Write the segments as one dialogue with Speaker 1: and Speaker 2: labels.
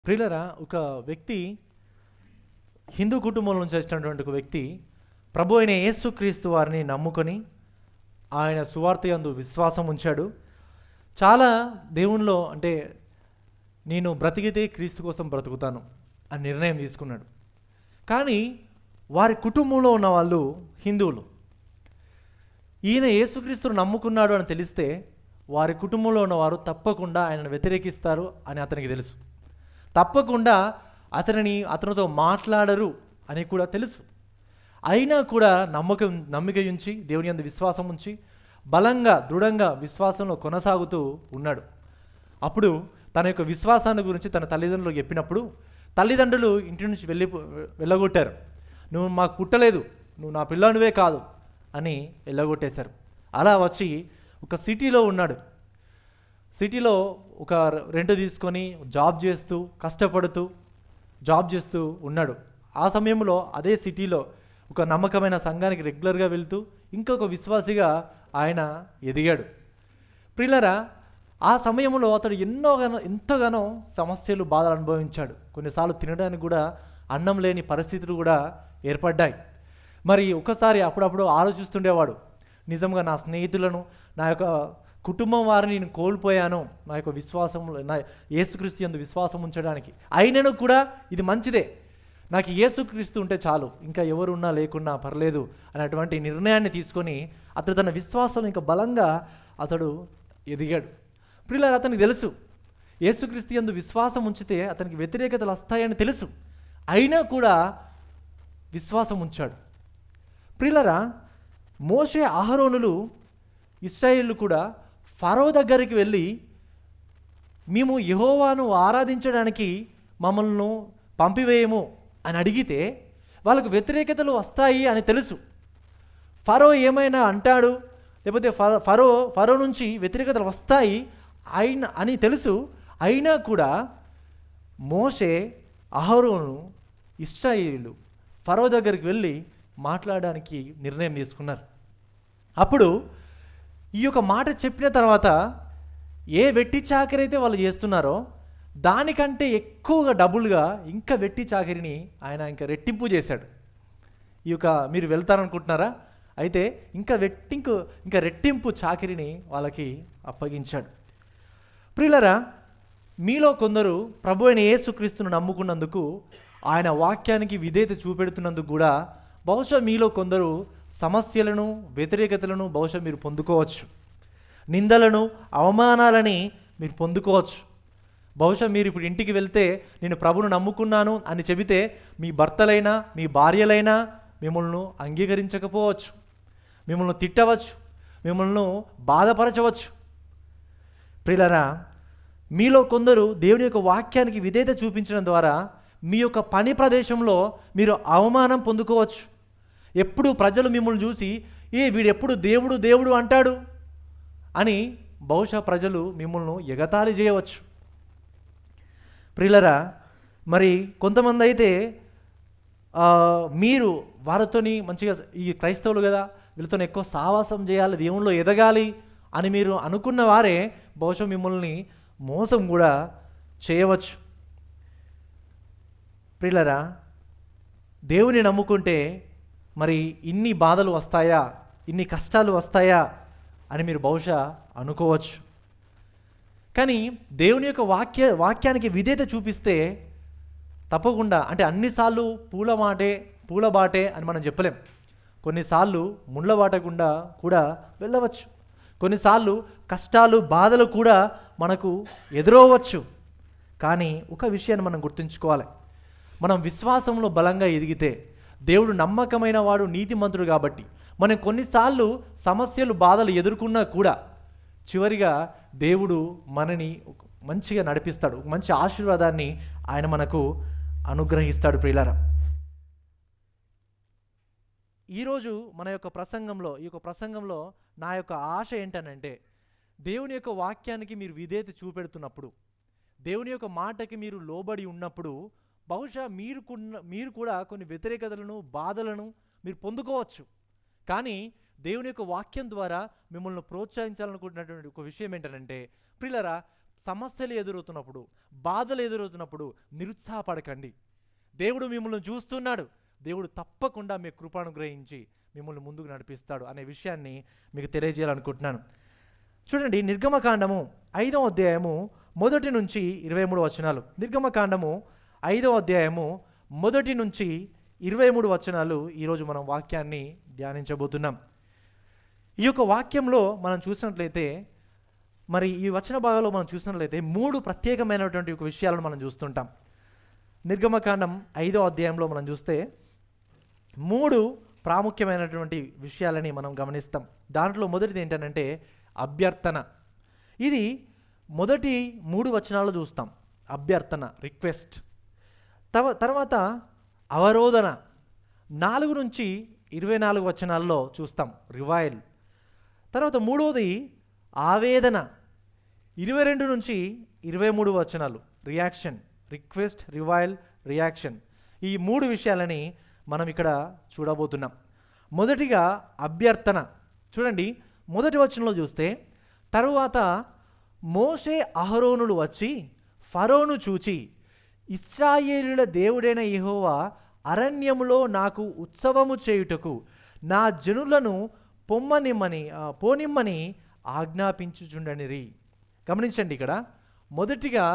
Speaker 1: ప్రియులరా, ఒక వ్యక్తి హిందూ కుటుంబం నుంచి వచ్చినటువంటి ఒక వ్యక్తి ప్రభు అయిన యేసుక్రీస్తు వారిని నమ్ముకొని ఆయన సువార్త యందు విశ్వాసం ఉంచాడు. చాలా దేవునిలో అంటే నేను బ్రతికితే క్రీస్తు కోసం బ్రతుకుతాను అని నిర్ణయం తీసుకున్నాడు. కానీ వారి కుటుంబంలో ఉన్న వాళ్ళు హిందువులు. ఈయన యేసుక్రీస్తును నమ్ముకున్నాడు అని తెలిస్తే వారి కుటుంబంలో ఉన్నవారు తప్పకుండా ఆయనను వ్యతిరేకిస్తారు అని అతనికి తెలుసు. తప్పకుండా అతనితో మాట్లాడరు అని కూడా తెలుసు. అయినా కూడా నమ్మిక ఉంచి దేవుని యందు విశ్వాసం ఉంచి బలంగా దృఢంగా విశ్వాసంలో కొనసాగుతూ ఉన్నాడు. అప్పుడు తన యొక్క విశ్వాసాన్ని గురించి తన తల్లిదండ్రులకు చెప్పినప్పుడు తల్లిదండ్రులు ఇంటి నుంచి వెళ్ళగొట్టారు. నువ్వు మాకు పుట్టలేదు, నువ్వు నా పిల్లనివే కాదు అని వెళ్ళగొట్టేశారు. అలా వచ్చి ఒక సిటీలో ఉన్నాడు. సిటీలో ఒక రెంట్ తీసుకొని జాబ్ చేస్తూ ఉన్నాడు. ఆ సమయంలో అదే సిటీలో ఒక నమ్మకమైన సంఘానికి రెగ్యులర్గా వెళ్తూ ఇంకొక విశ్వాసిగా ఆయన ఎదిగాడు. ప్రియులరా, ఆ సమయంలో అతడు ఎంతగానో సమస్యలు బాధలు అనుభవించాడు. కొన్నిసార్లు తినడానికి కూడా అన్నం లేని పరిస్థితులు కూడా ఏర్పడ్డాయి. మరి ఒకసారి అప్పుడప్పుడు ఆలోచిస్తుండేవాడు, నిజంగా నా స్నేహితులను, నా యొక్క కుటుంబం వారిని నేను కోల్పోయాను నా యొక్క విశ్వాసంలో, నా యేసుక్రీస్తు యందు విశ్వాసం ఉంచడానికి. అయినను కూడా ఇది మంచిదే, నాకు యేసుక్రీస్తు ఉంటే చాలు, ఇంకా ఎవరున్నా లేకున్నా పర్లేదు అనేటువంటి నిర్ణయాన్ని తీసుకొని అతడు తన విశ్వాసంలో ఇంకా బలంగా అతడు ఎదిగాడు. ప్రియులారా, అతనికి తెలుసు యేసుక్రీస్తు యందు విశ్వాసం ఉంచితే అతనికి వ్యతిరేకతలు వస్తాయని తెలుసు. అయినా కూడా విశ్వాసం ఉంచాడు. ప్రియులారా, మోషే అహరోనులు ఇశ్రాయేలు కూడా ఫరో దగ్గరికి వెళ్ళి మేము యెహోవాను ఆరాధించడానికి మమ్మల్ని పంపివేయము అని అడిగితే వాళ్ళకు వ్యతిరేకతలు వస్తాయి అని తెలుసు. ఫరో ఏమైనా అంటాడు, లేకపోతే ఫరో నుంచి వ్యతిరేకతలు వస్తాయి అని తెలుసు. అయినా కూడా మోషే అహరోను ఇశ్రాయేలు ఫరో దగ్గరికి వెళ్ళి మాట్లాడడానికి నిర్ణయం తీసుకున్నారు. అప్పుడు ఈ యొక్క మాట చెప్పిన తర్వాత ఏ వెట్టి చాకరీ అయితే వాళ్ళు చేస్తున్నారో దానికంటే ఎక్కువగా డబుల్గా ఇంకా వెట్టి చాకరీని ఆయన ఇంకా రెట్టింపు చేశాడు. ఈ యొక్క మీరు వెళ్తారనుకుంటున్నారా? అయితే ఇంకా రెట్టింపు చాకరీని వాళ్ళకి అప్పగించాడు. ప్రియులరా, మీలో కొందరు ప్రభు అయిన యేసుక్రీస్తును నమ్ముకున్నందుకు, ఆయన వాక్యానికి విధేయత చూపెడుతున్నందుకు కూడా బహుశా మీలో కొందరు సమస్యలను, వ్యతిరేకతలను బహుశా మీరు పొందుకోవచ్చు. నిందలను, అవమానాలని మీరు పొందుకోవచ్చు. బహుశా మీరు ఇప్పుడు ఇంటికి వెళ్తే నేను ప్రభును నమ్ముకున్నాను అని చెబితే మీ భర్తలైనా మీ భార్యలైనా మిమ్మల్ని అంగీకరించకపోవచ్చు, మిమ్మల్ని తిట్టవచ్చు, మిమ్మల్ని బాధపరచవచ్చు. ప్రియులారా, మీలో కొందరు దేవుని యొక్క వాక్యానికి విధేయత చూపించడం ద్వారా మీ యొక్క పని ప్రదేశంలో మీరు అవమానం పొందుకోవచ్చు. ఎప్పుడు ప్రజలు మిమ్మల్ని చూసి వీడెప్పుడు దేవుడు దేవుడు అంటాడు అని బహుశా ప్రజలు మిమ్మల్ని ఎగతాళి చేయవచ్చు. ప్రియులరా, మరి కొంతమంది అయితే మీరు వారితోని మంచిగా ఈ క్రైస్తవులు కదా వీళ్ళతో ఎక్కువ సావాసం చేయాలి, దేవునిలో ఎదగాలి అని మీరు అనుకున్న వారే బహుశా మిమ్మల్ని మోసం కూడా చేయవచ్చు. ప్రియులరా, దేవుని నమ్ముకుంటే మరి ఇన్ని బాధలు వస్తాయా, ఇన్ని కష్టాలు వస్తాయా అని మీరు బహుశా అనుకోవచ్చు. కానీ దేవుని యొక్క వాక్యానికి విధేయత చూపిస్తే తప్పకుండా, అంటే అన్నిసార్లు పూల బాటే అని మనం చెప్పలేం. కొన్నిసార్లు ముళ్ళ బాట గుండా కూడా వెళ్ళవచ్చు. కొన్నిసార్లు కష్టాలు, బాధలు కూడా మనకు ఎదురవ్వచ్చు. కానీ ఒక విషయాన్ని మనం గుర్తుంచుకోవాలి, మనం విశ్వాసంలో బలంగా ఎదిగితే, దేవుడు నమ్మకమైన వాడు, నీతిమంతుడు కాబట్టి మనం కొన్నిసార్లు సమస్యలు, బాధలు ఎదుర్కొన్నా కూడా చివరిగా దేవుడు మనని మంచిగా నడిపిస్తాడు, మంచి ఆశీర్వాదాన్ని ఆయన మనకు అనుగ్రహిస్తాడు. ప్రియులారా, ఈరోజు ఈ యొక్క ప్రసంగంలో నా యొక్క ఆశ ఏంటనంటే, దేవుని యొక్క వాక్యానికి మీరు విధేయత చూపెడుతున్నప్పుడు, దేవుని యొక్క మాటకి మీరు లోబడి ఉన్నప్పుడు బహుశా మీరు కూడా కొన్ని వ్యతిరేకతలను, బాధలను మీరు పొందుకోవచ్చు. కానీ దేవుని యొక్క వాక్యం ద్వారా మిమ్మల్ని ప్రోత్సహించాలనుకుంటున్నటువంటి ఒక విషయం ఏంటంటే, ప్రియులారా, సమస్యలు ఎదురవుతున్నప్పుడు, బాధలు ఎదురవుతున్నప్పుడు నిరుత్సాహపడకండి. దేవుడు మిమ్మల్ని చూస్తున్నాడు. దేవుడు తప్పకుండా మీ కృపానుగ్రహించి మిమ్మల్ని ముందుకు నడిపిస్తాడు అనే విషయాన్ని మీకు తెలియజేయాలనుకుంటున్నాను. చూడండి, నిర్గమకాండము 5వ అధ్యాయము 1 నుంచి 23 వచనాలు. నిర్గమకాండము 5వ అధ్యాయము 1 నుంచి 23 వచనాలు ఈరోజు మనం వాక్యాన్ని ధ్యానించబోతున్నాం. ఈ యొక్క వాక్యంలో మనం చూసినట్లయితే, మరి ఈ వచన భాగంలో మనం చూసినట్లయితే 3 ప్రత్యేకమైనటువంటి ఒక విషయాలను మనం చూస్తుంటాం. నిర్గమకాండం 5వ అధ్యాయంలో మనం చూస్తే 3 ప్రాముఖ్యమైనటువంటి విషయాలని మనం గమనిస్తాం. దాంట్లో మొదటిది ఏంటంటే అభ్యర్థన. ఇది మొదటి 3 వచనాల్లో చూస్తాం. అభ్యర్థన, రిక్వెస్ట్. తర్వాత అవరోధన 4 నుంచి 24 వచనాల్లో చూస్తాం, రివైల్. తర్వాత మూడవది ఆవేదన 22 నుంచి 23 వచనాలు, రియాక్షన్. Request, revile, reaction. ఈ 3 విషయాలని మనం ఇక్కడ చూడబోతున్నాం. మొదటిగా అభ్యర్థన. చూడండి, మొదటి వచనంలో చూస్తే, తరువాత మోషే అహరోనులు వచ్చి ఫరోను చూచి, ఇశ్రాయేలుల దేవుడైన యెహోవా అరణ్యములో నాకు ఉత్సవము చేయుటకు నా జనులను పోనిమ్మని ఆజ్ఞాపించుచుండనిరి. గమనించండి, ఇక్కడ మొదటిగా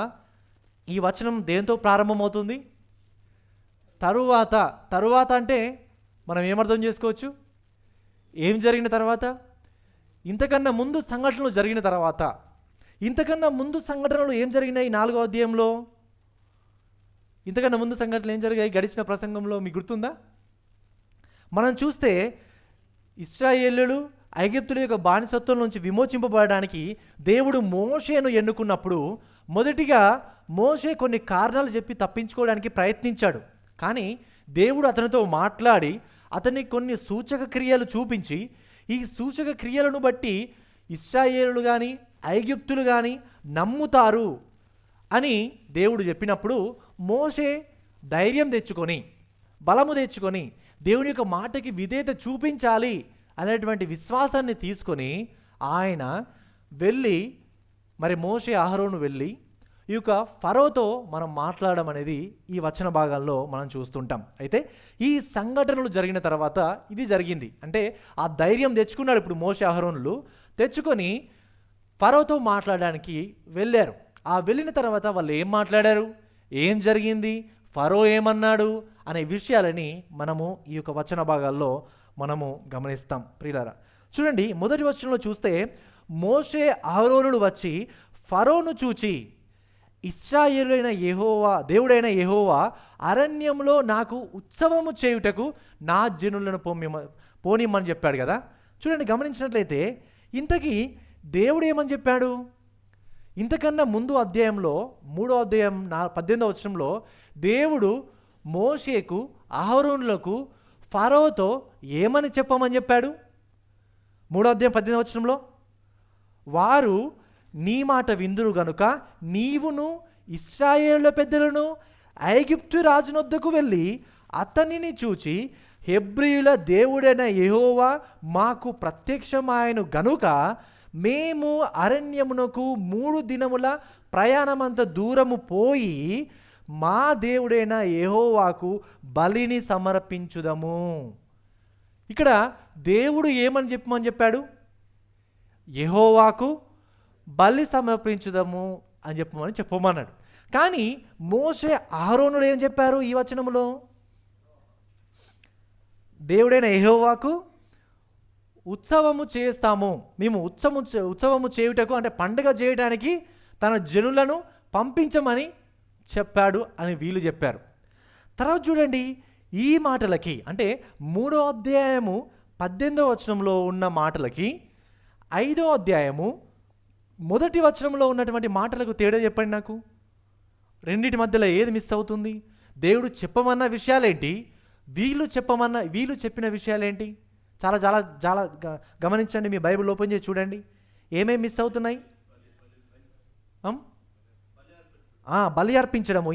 Speaker 1: ఈ వచనం దేంతో ప్రారంభమవుతుంది? తరువాత అంటే మనం ఏమర్థం చేసుకోవచ్చు? ఏం జరిగిన తర్వాత? ఇంతకన్నా ముందు సంఘటనలు జరిగిన తర్వాత. ఇంతకన్నా ముందు సంఘటనలు ఏం జరిగినాయి 4వ అధ్యాయంలో? ఇంతకన్నా ముందు సంఘటనలు ఏం జరిగాయి గడిచిన ప్రసంగంలో మీకు గుర్తుందా? మనం చూస్తే ఇశ్రాయేలులు ఐగుప్తుల యొక్క బానిసత్వం నుంచి విమోచింపబడడానికి దేవుడు మోషేను ఎన్నుకున్నప్పుడు మొదటిగా మోషే కొన్ని కారణాలు చెప్పి తప్పించుకోవడానికి ప్రయత్నించాడు. కానీ దేవుడు అతనితో మాట్లాడి అతనికి కొన్ని సూచక క్రియలు చూపించి, ఈ సూచక క్రియలను బట్టి ఇశ్రాయేలులు కానీ ఐగుప్తులు కానీ నమ్ముతారు అని దేవుడు చెప్పినప్పుడు మోషే ధైర్యం తెచ్చుకొని, బలము తెచ్చుకొని, దేవుని యొక్క మాటకి విధేయత చూపించాలి అనేటువంటి విశ్వాసాన్ని తీసుకొని ఆయన వెళ్ళి, మరి మోషే అహరోను వెళ్ళి ఈ యొక్క ఫరోతో మనం మాట్లాడడం అనేది ఈ వచన భాగాల్లో మనం చూస్తుంటాం. అయితే ఈ సంఘటనలు జరిగిన తర్వాత ఇది జరిగింది. అంటే ఆ ధైర్యం తెచ్చుకున్నాడు ఇప్పుడు మోషే అహరోనులు, తెచ్చుకొని ఫరోతో మాట్లాడడానికి వెళ్ళారు. ఆ వెళ్ళిన తర్వాత వాళ్ళు ఏం మాట్లాడారు, ఏం జరిగింది, ఫరో ఏమన్నాడు అనే విషయాలని మనము ఈ యొక్క వచన భాగాల్లో మనము గమనిస్తాం. ప్రియులారా, చూడండి, మొదటి వచనంలో చూస్తే మోషే అహరోనులు వచ్చి ఫరోను చూచి, ఇశ్రాయేలులైన యెహోవా దేవుడైన యెహోవా అరణ్యంలో నాకు ఉత్సవము చేయుటకు నా జనులను పోనిమ్మని చెప్పాడు కదా. చూడండి, గమనించినట్లయితే ఇంతకీ దేవుడు ఏమని చెప్పాడు? ఇంతకన్నా ముందు అధ్యాయంలో 3వ అధ్యాయం 18వ వచనంలో దేవుడు మోషేకు అహరోనులకు ఫరోతో ఏమని చెప్పమని చెప్పాడు? 3వ అధ్యాయం 18వ వచనంలో, వారు నీ మాట విందురు గనుక నీవును ఇశ్రాయేలుల పెద్దలను ఐగుప్తు రాజునొద్దకు వెళ్ళి అతనిని చూచి, హెబ్రీయుల దేవుడైన యెహోవా మాకు ప్రత్యక్షమాయను గనుక మేము అరణ్యమునకు 3 దినముల ప్రయాణమంత దూరము పోయి మా దేవుడైన యెహోవాకు బలిని సమర్పించుదము. ఇక్కడ దేవుడు ఏమని చెప్పాడు? యెహోవాకు బలి సమర్పించుదము అని చెప్పమన్నాడు. కానీ మోషే అహరోనులు ఏం చెప్పారు ఈ వచనములో? దేవుడైన యెహోవాకు ఉత్సవము చేస్తాము, మేము ఉత్సవము చేయుటకు అంటే పండుగ చేయడానికి తన జనులను పంపించమని చెప్పాడు అని వీళ్ళు చెప్పారు. తర్వాత చూడండి, ఈ మాటలకి అంటే 3వ అధ్యాయము 18వ వచనంలో ఉన్న మాటలకి 5వ అధ్యాయము 1వ వచనంలో ఉన్నటువంటి మాటలకు తేడా చెప్పండి నాకు. రెండింటి మధ్యలో ఏది మిస్ అవుతుంది? దేవుడు చెప్పమన్న విషయాలేంటి, వీళ్ళు చెప్పిన విషయాలేంటి? చాలా చాలా చాలా గమనించండి, మీ బైబిల్ ఓపెన్ చేసి చూడండి, ఏమేమి మిస్ అవుతున్నాయి. బలి అర్పించడము,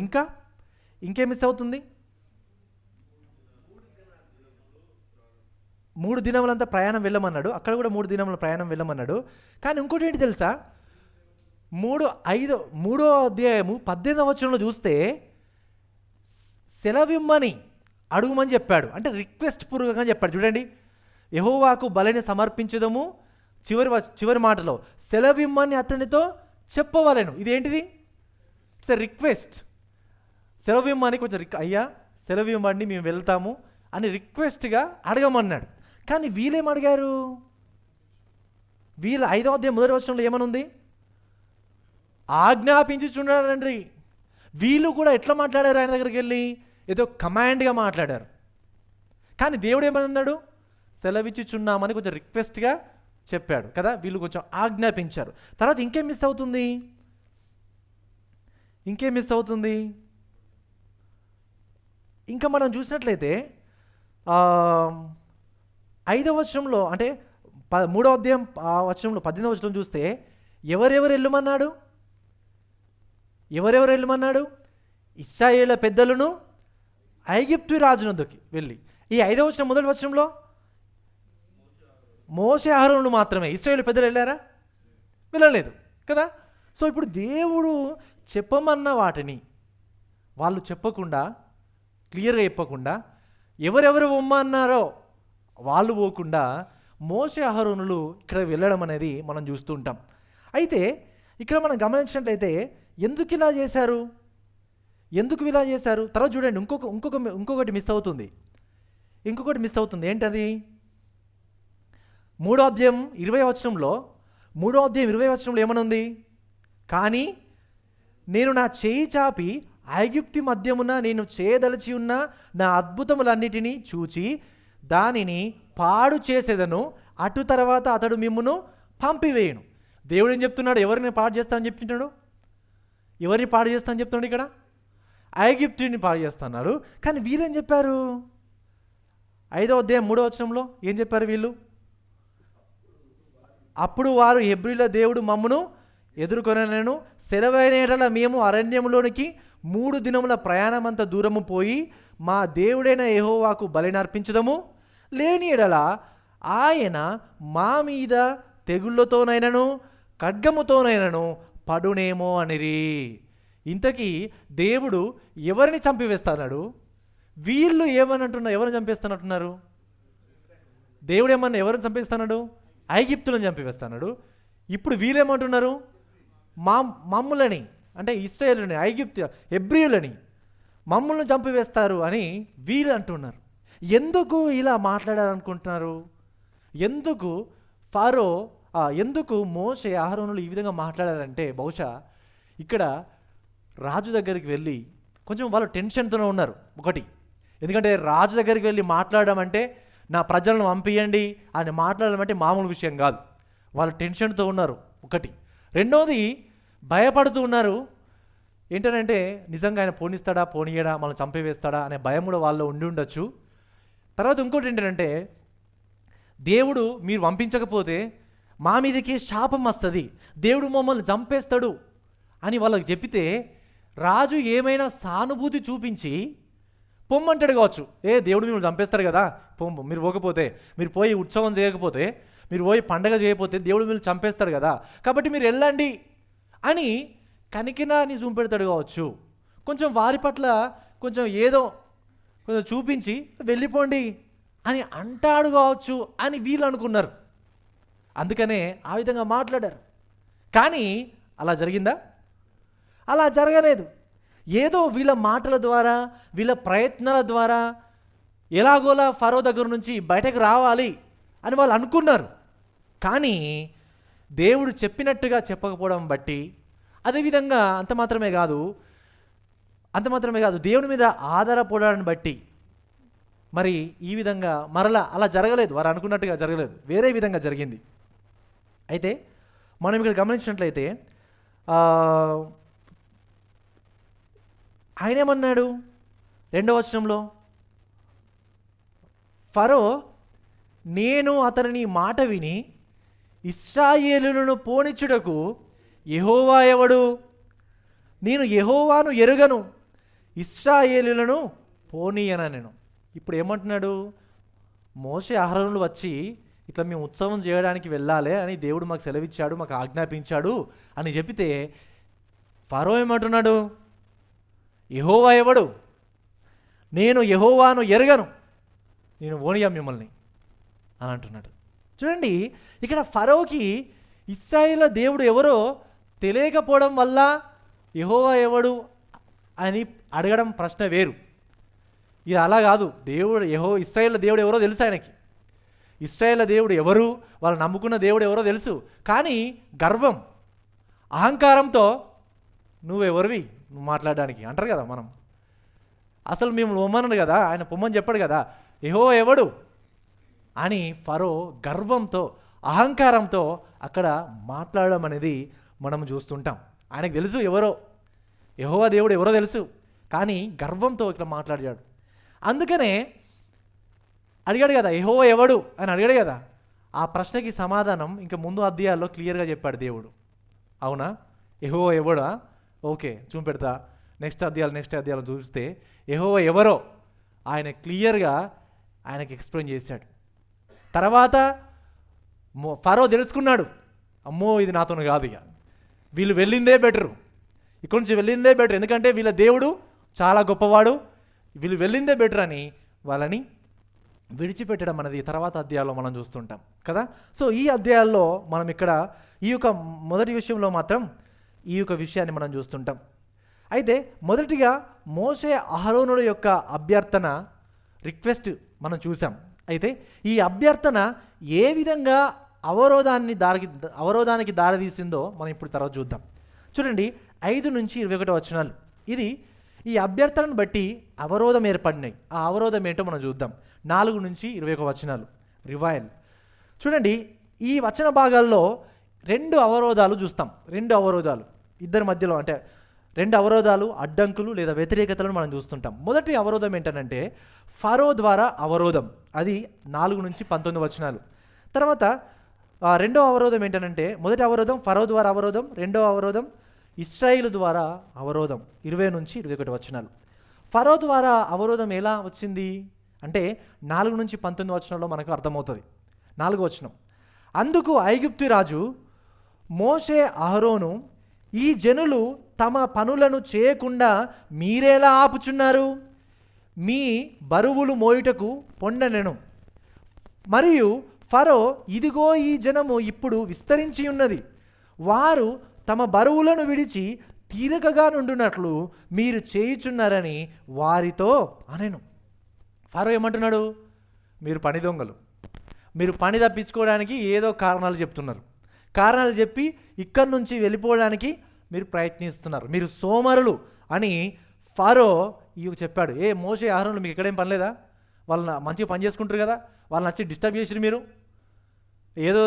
Speaker 1: ఇంకేం మిస్ అవుతుంది? 3 దినములంతా ప్రయాణం వెళ్ళమన్నాడు, అక్కడ కూడా 3 దినముల ప్రయాణం వెళ్ళమన్నాడు. కానీ ఇంకోటి ఏంటి తెలుసా? మూడో అధ్యాయము 18వ వచనంలో చూస్తే సెలవిమ్మని అడుగుమని చెప్పాడు. అంటే రిక్వెస్ట్ పూర్వకంగా చెప్పాడు. చూడండి, యెహోవాకు బలిని సమర్పించదము, చివరి మాటలో సెలవిమ్మని అతనితో చెప్పవలెను. ఇదేంటిది? It's a request. సెలవిమ్మని కొంచెం అయ్యా సెలవిమ్మండి మేము వెళ్తాము అని రిక్వెస్ట్గా అడగమన్నాడు. కానీ వీళ్ళేం అడిగారు? వీళ్ళు 5వ అధ్యాయం 1వ వచనంలో ఏమనుంది? ఆజ్ఞాపించుచున్నాడండి. వీళ్ళు కూడా ఎట్లా మాట్లాడారు? ఆయన దగ్గరికి వెళ్ళి ఏదో కమాండ్గా మాట్లాడారు. కానీ దేవుడు ఏమన్నాడు? సెలవిచ్చుచున్నామని కొంచెం రిక్వెస్ట్గా చెప్పాడు కదా. వీళ్ళు కొంచెం ఆజ్ఞాపించారు. తర్వాత ఇంకేం మిస్ అవుతుంది? ఇంకా మనం చూసినట్లయితే 5వ వచనంలో, అంటే 3వ అధ్యాయం వచనంలో 18వ వచనం చూస్తే ఎవరెవరు వెళ్ళమన్నాడు? ఇశ్రాయేలు పెద్దలను ఐగుప్తు రాజునందుకి వెళ్ళి. ఈ 5వ వచనం మొదటి వచనంలో మోషే అహరోనులు మాత్రమే. ఇశ్రాయేలు పెద్దలు వెళ్ళారా? వెళ్ళలేదు కదా. సో ఇప్పుడు దేవుడు చెప్పమన్న వాటిని వాళ్ళు చెప్పకుండా, క్లియర్గా చెప్పకుండా, ఎవరెవరు పొమ్మన్నారో వాళ్ళు పోకుండా మోషే అహరోనులు ఇక్కడ వెళ్ళడం అనేది మనం చూస్తూ ఉంటాం. అయితే ఇక్కడ మనం గమనించినట్లయితే ఎందుకు ఇలా చేశారు? తర్వాత చూడండి, ఇంకొకటి మిస్ అవుతుంది. ఏంటది? 3వ అధ్యాయం 20వ వచనంలో ఏమనుంది? కానీ నేను నా చేయి చాపి ఐగుప్తు మధ్యమున నేను చేయదలచి ఉన్న నా అద్భుతములన్నిటినీ చూచి దానిని పాడు చేసేదను, అటు తర్వాత అతడు మిమ్మును పంపివేయును. దేవుడు ఏం చెప్తున్నాడు? ఎవరిని పాడు చేస్తానని చెప్తున్నాడు? ఎవరిని పాడు చేస్తానని చెప్తున్నాడు? ఇక్కడ ఐగుప్తుని పాడు చేస్తున్నారు. కానీ వీళ్ళేం చెప్పారు? 5వ అధ్యాయం 3వ వచనంలో ఏం చెప్పారు వీళ్ళు? అప్పుడు వారు హెబ్రీల దేవుడు మమ్మును ఎదుర్కొనలేను, సెలవైన ఎడల మేము అరణ్యంలోనికి 3 దినముల ప్రయాణమంత దూరము పోయి మా దేవుడైన యెహోవాకు బలిని అర్పించుదము, లేని ఎడల ఆయన మా మీద తెగుళ్ళతోనైనను ఖడ్గముతోనైనను పడునేమో అనిరి. ఇంతకీ దేవుడు ఎవరిని చంపివేస్తున్నాడు? వీళ్ళు ఎవరిని చంపేస్తున్నట్టున్నారు? దేవుడు ఎవరిని చంపేస్తున్నాడు? ఐగుప్తులను చంపివేస్తున్నాడు. ఇప్పుడు వీళ్ళేమంటున్నారు? మమ్ములని, అంటే ఇశ్రాయేలుని, హెబ్రీయులని మమ్ములను చంపివేస్తారు అని వీళ్ళు అంటున్నారు. ఎందుకు ఇలా మాట్లాడారనుకుంటున్నారు? ఎందుకు మోషే అహరోనులు ఈ విధంగా మాట్లాడారంటే, బహుశా ఇక్కడ రాజు దగ్గరికి వెళ్ళి కొంచెం వాళ్ళు టెన్షన్తోనే ఉన్నారు. ఒకటి, ఎందుకంటే రాజు దగ్గరికి వెళ్ళి మాట్లాడడం అంటే నా ప్రజలను పంపియండి అని మాట్లాడడం అంటే మామూలు విషయం కాదు. వాళ్ళు టెన్షన్తో ఉన్నారు. ఒకటి. రెండోది, భయపడుతూ ఉన్నారు. ఏంటంటే నిజంగా ఆయన పోనీయడా, మనం చంపివేస్తాడా అనే భయం కూడా వాళ్ళు ఉండి ఉండొచ్చు. తర్వాత ఇంకోటి ఏంటంటే, దేవుడు మీరు పంపించకపోతే మా మీదకి శాపం వస్తుంది, దేవుడు మమ్మల్ని చంపేస్తాడు అని వాళ్ళకి చెప్పితే రాజు ఏమైనా సానుభూతి చూపించి పొమ్మంటాడు కావచ్చు. దేవుడు మిమ్మల్ని చంపేస్తాడు కదా, మీరు పోకపోతే, మీరు పోయి ఉత్సవం చేయకపోతే, మీరు పోయి పండగ చేయకపోతే దేవుడు మిమ్మల్ని చంపేస్తాడు కదా, కాబట్టి మీరు వెళ్ళండి అని కనికినాన్ని చూపెడతాడు కావచ్చు. కొంచెం వారి పట్ల కొంచెం చూపించి వెళ్ళిపోండి అని అంటాడు కావచ్చు అని వీళ్ళు అనుకున్నారు. అందుకనే ఆ విధంగా మాట్లాడారు. కానీ అలా జరిగిందా? అలా జరగలేదు. ఏదో వీళ్ళ మాటల ద్వారా, వీళ్ళ ప్రయత్నాల ద్వారా ఎలాగోలా ఫరో దగ్గర నుంచి బయటకు రావాలి అని వాళ్ళు అనుకున్నారు. కానీ దేవుడు చెప్పినట్టుగా చెప్పకపోవడం బట్టి, అదేవిధంగా అంత మాత్రమే కాదు దేవుని మీద ఆధారపడడాన్ని బట్టి మరి ఈ విధంగా మరలా అలా జరగలేదు. వారు అనుకున్నట్టుగా జరగలేదు, వేరే విధంగా జరిగింది. అయితే మనం ఇక్కడ గమనించినట్లయితే ఆయన ఏమన్నాడు 2వ వచనంలో? ఫరో, నేను అతని మాట విని ఇశ్రాయేలులను పోనిచ్చుటకు యెహోవా ఎవడు? నేను యెహోవాను ఎరుగను, ఇశ్రాయేలులను పోనీయన నేను. ఇప్పుడు ఏమంటున్నాడు? మోషే అహరోనులు వచ్చి ఇట్లా మేము ఉత్సవం చేయడానికి వెళ్ళాలి అని దేవుడు మాకు సెలవిచ్చాడు, మాకు ఆజ్ఞాపించాడు అని చెప్తే ఫరో ఏమంటున్నాడు? యెహోవా ఎవడు? నేను యెహోవాను ఎరగను, నేను ఓనియా మిమ్మల్ని అని అంటున్నాడు. చూడండి, ఇక్కడ ఫరోకి ఇశ్రాయేలు దేవుడు ఎవరో తెలియకపోవడం వల్ల యెహోవా ఎవడు అని అడగడం ప్రశ్న వేరు. ఇది అలా కాదు. దేవుడు ఇశ్రాయేలు దేవుడు ఎవరో తెలుసు ఆయనకి. ఇశ్రాయేలు దేవుడు ఎవరు, వాళ్ళు నమ్ముకున్న దేవుడు ఎవరో తెలుసు. కానీ గర్వం, అహంకారంతో నువ్వెవరివి నువ్వు మాట్లాడడానికి అంటారు కదా. మనం అసలు మేము పొమ్మన్నాడు కదా, ఆయన పొమ్మని చెప్పాడు కదా, యెహోవా ఎవడు అని ఫరో గర్వంతో అహంకారంతో అక్కడ మాట్లాడడం అనేది మనం చూస్తుంటాం. ఆయనకు తెలుసు ఎవరో, యెహోవా దేవుడు ఎవరో తెలుసు, కానీ గర్వంతో ఇక్కడ మాట్లాడాడు. అందుకనే అడిగాడు కదా, యెహోవా ఎవడు అని అడిగాడు కదా. ఆ ప్రశ్నకి సమాధానం ఇంకా ముందు అధ్యాయాల్లో క్లియర్గా చెప్పాడు దేవుడు. అవునా, యెహోవా ఎవడా? ఓకే, చూపెడతా. నెక్స్ట్ అధ్యాయాలు చూస్తే యెహోవా ఎవరో ఆయన క్లియర్గా ఆయనకి ఎక్స్ప్లెయిన్ చేశాడు. తర్వాత ఫరో తెలుసుకున్నాడు, అమ్మో ఇది నాతో కాదు, ఇక వీళ్ళు వెళ్ళిందే బెటరు, ఇక్కడి నుంచి వెళ్ళిందే బెటర్, ఎందుకంటే వీళ్ళ దేవుడు చాలా గొప్పవాడు, వీళ్ళు వెళ్ళిందే బెటర్ అని వాళ్ళని విడిచిపెట్టడం అనేది తర్వాత అధ్యాయాల్లో మనం చూస్తుంటాం కదా. సో ఈ అధ్యాయాల్లో మనం ఇక్కడ ఈ యొక్క మొదటి విషయంలో మాత్రం ఈ యొక్క విషయాన్ని మనం చూస్తుంటాం. అయితే మొదటిగా మోషే అహరోనుల యొక్క అభ్యర్థన, రిక్వెస్ట్ మనం చూసాం. అయితే ఈ అభ్యర్థన ఏ విధంగా అవరోధానికి దారితీసిందో మనం ఇప్పుడు తర్వాత చూద్దాం. చూడండి, 5 నుంచి 21 వచనాలు. ఈ అభ్యర్థనను బట్టి అవరోధం ఏర్పడినాయి. ఆ అవరోధం ఏంటో మనం చూద్దాం. 4 నుంచి 21 వచనాలు రివైల్. చూడండి, ఈ వచన భాగాల్లో 2 అవరోధాలు చూస్తాం. 2 అవరోధాలు ఇద్దరి మధ్యలో, అంటే 2 అవరోధాలు, అడ్డంకులు లేదా వ్యతిరేకతలను మనం చూస్తుంటాం. మొదటి అవరోధం ఏంటంటే ఫరో ద్వారా అవరోధం, అది 4 నుంచి 19 వచనాలు. తర్వాత రెండవ అవరోధం ఏంటంటే, మొదటి అవరోధం ఫరో ద్వారా అవరోధం, రెండవ అవరోధం ఇశ్రాయేలు ద్వారా అవరోధం, 20 నుంచి 21 వచనాలు. ఫరో ద్వారా అవరోధం ఎలా వచ్చింది అంటే 4 నుంచి 19 వచనంలో మనకు అర్థమవుతుంది. 4వ వచనం, అందుకు ఐగుప్తు రాజు మోషే అహరోను, ఈ జనులు తమ పనులను చేయకుండా మీరేలా ఆపుచున్నారు? మీ బరువులు మోయుటకు పొండనెను. మరియు ఫరో, ఇదిగో ఈ జనము ఇప్పుడు విస్తరించి ఉన్నది, వారు తమ బరువులను విడిచి తీరికగా నుండునట్లు మీరు చేయుచున్నారని వారితో అనెను. ఫరో ఏమంటున్నాడు? మీరు పని దొంగలు, మీరు పని తప్పించుకోవడానికి ఏదో కారణాలు చెప్తున్నారు, కారణాలు చెప్పి ఇక్కడి నుంచి వెళ్ళిపోవడానికి మీరు ప్రయత్నిస్తున్నారు, మీరు సోమరులు అని ఫరో చెప్పాడు. మోషే అహరోను మీకు ఎక్కడేం పని లేదా? వాళ్ళని మంచిగా పని చేసుకుంటారు కదా, వాళ్ళని వచ్చి డిస్టర్బ్ చేసిరు, మీరు ఏదో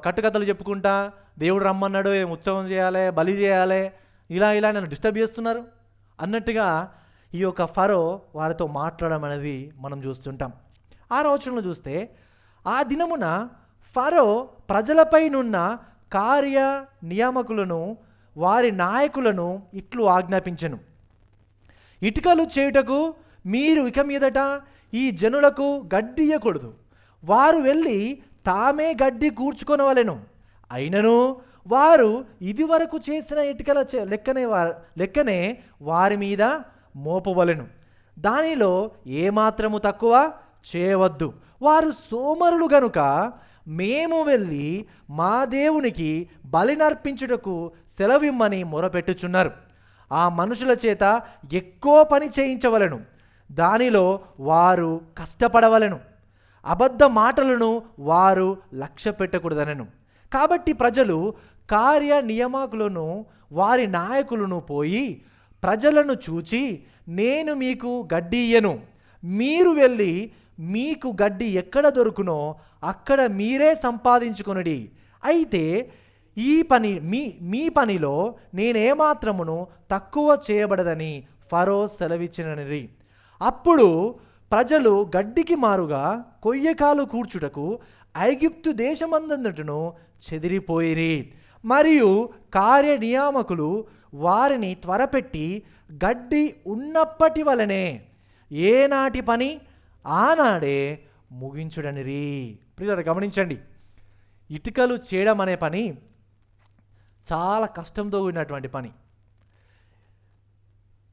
Speaker 1: కట్టుకథలు చెప్పుకుంటా దేవుడు రమ్మన్నాడు, ఉత్సవం చేయాలి, బలి చేయాలి, ఇలా నన్ను డిస్టర్బ్ చేస్తున్నారు అన్నట్టుగా ఈ యొక్క ఫరో వారితో మాట్లాడడం అనేది మనం చూస్తుంటాం. 6వ వచనంలో చూస్తే, ఆ దినమున ఫరో ప్రజలపైనున్న కార్య నియామకులను వారి నాయకులను ఇట్లు ఆజ్ఞాపించెను, ఇటుకలు చేయుటకు మీరు ఇక మీదట ఈ జనులకు గడ్డి ఇయ్యకూడదు, వారు వెళ్ళి తామే గడ్డి కూర్చుకొనవలెను, అయినను వారు ఇదివరకు చేసిన ఇటుకల లెక్కనే వారి మీద మోపవలెను, దానిలో ఏమాత్రము తక్కువ చేయవద్దు. వారు సోమరులు గనుక మేము వెళ్ళి మా దేవునికి బలినర్పించుటకు సెలవిమ్మని మొరపెట్టుచున్నారు. ఆ మనుషుల చేత ఎక్కువ పని చేయించవలెను, దానిలో వారు కష్టపడవలెను, అబద్ధ మాటలను వారు లక్ష్య పెట్టకూడదనెను. కాబట్టి ప్రజలు కార్య నియామకులను వారి నాయకులను పోయి ప్రజలను చూచి, నేను మీకు గడ్డి ఇయ్యను, మీరు వెళ్ళి మీకు గడ్డి ఎక్కడ దొరుకునో అక్కడ మీరే సంపాదించుకొనుడి, అయితే ఈ పని మీ పనిలో నేనేమాత్రమును తక్కువ చేయబడదని ఫరో సెలవిచ్చినని. అప్పుడు ప్రజలు గడ్డికి మారుగా కొయ్యకాలు కూర్చుటకు ఐగుప్తు దేశమందంతటను చెదిరిపోయిరి. మరియు కార్య నియామకులు వారిని త్వరపెట్టి గడ్డి ఉన్నప్పటి వలనే ఏనాటి పని ఆనాడే ముగించుడనిరి. ప్రియులారా గమనించండి, ఇటుకలు చేయడం అనే పని చాలా కష్టంతో కూడినటువంటి పని.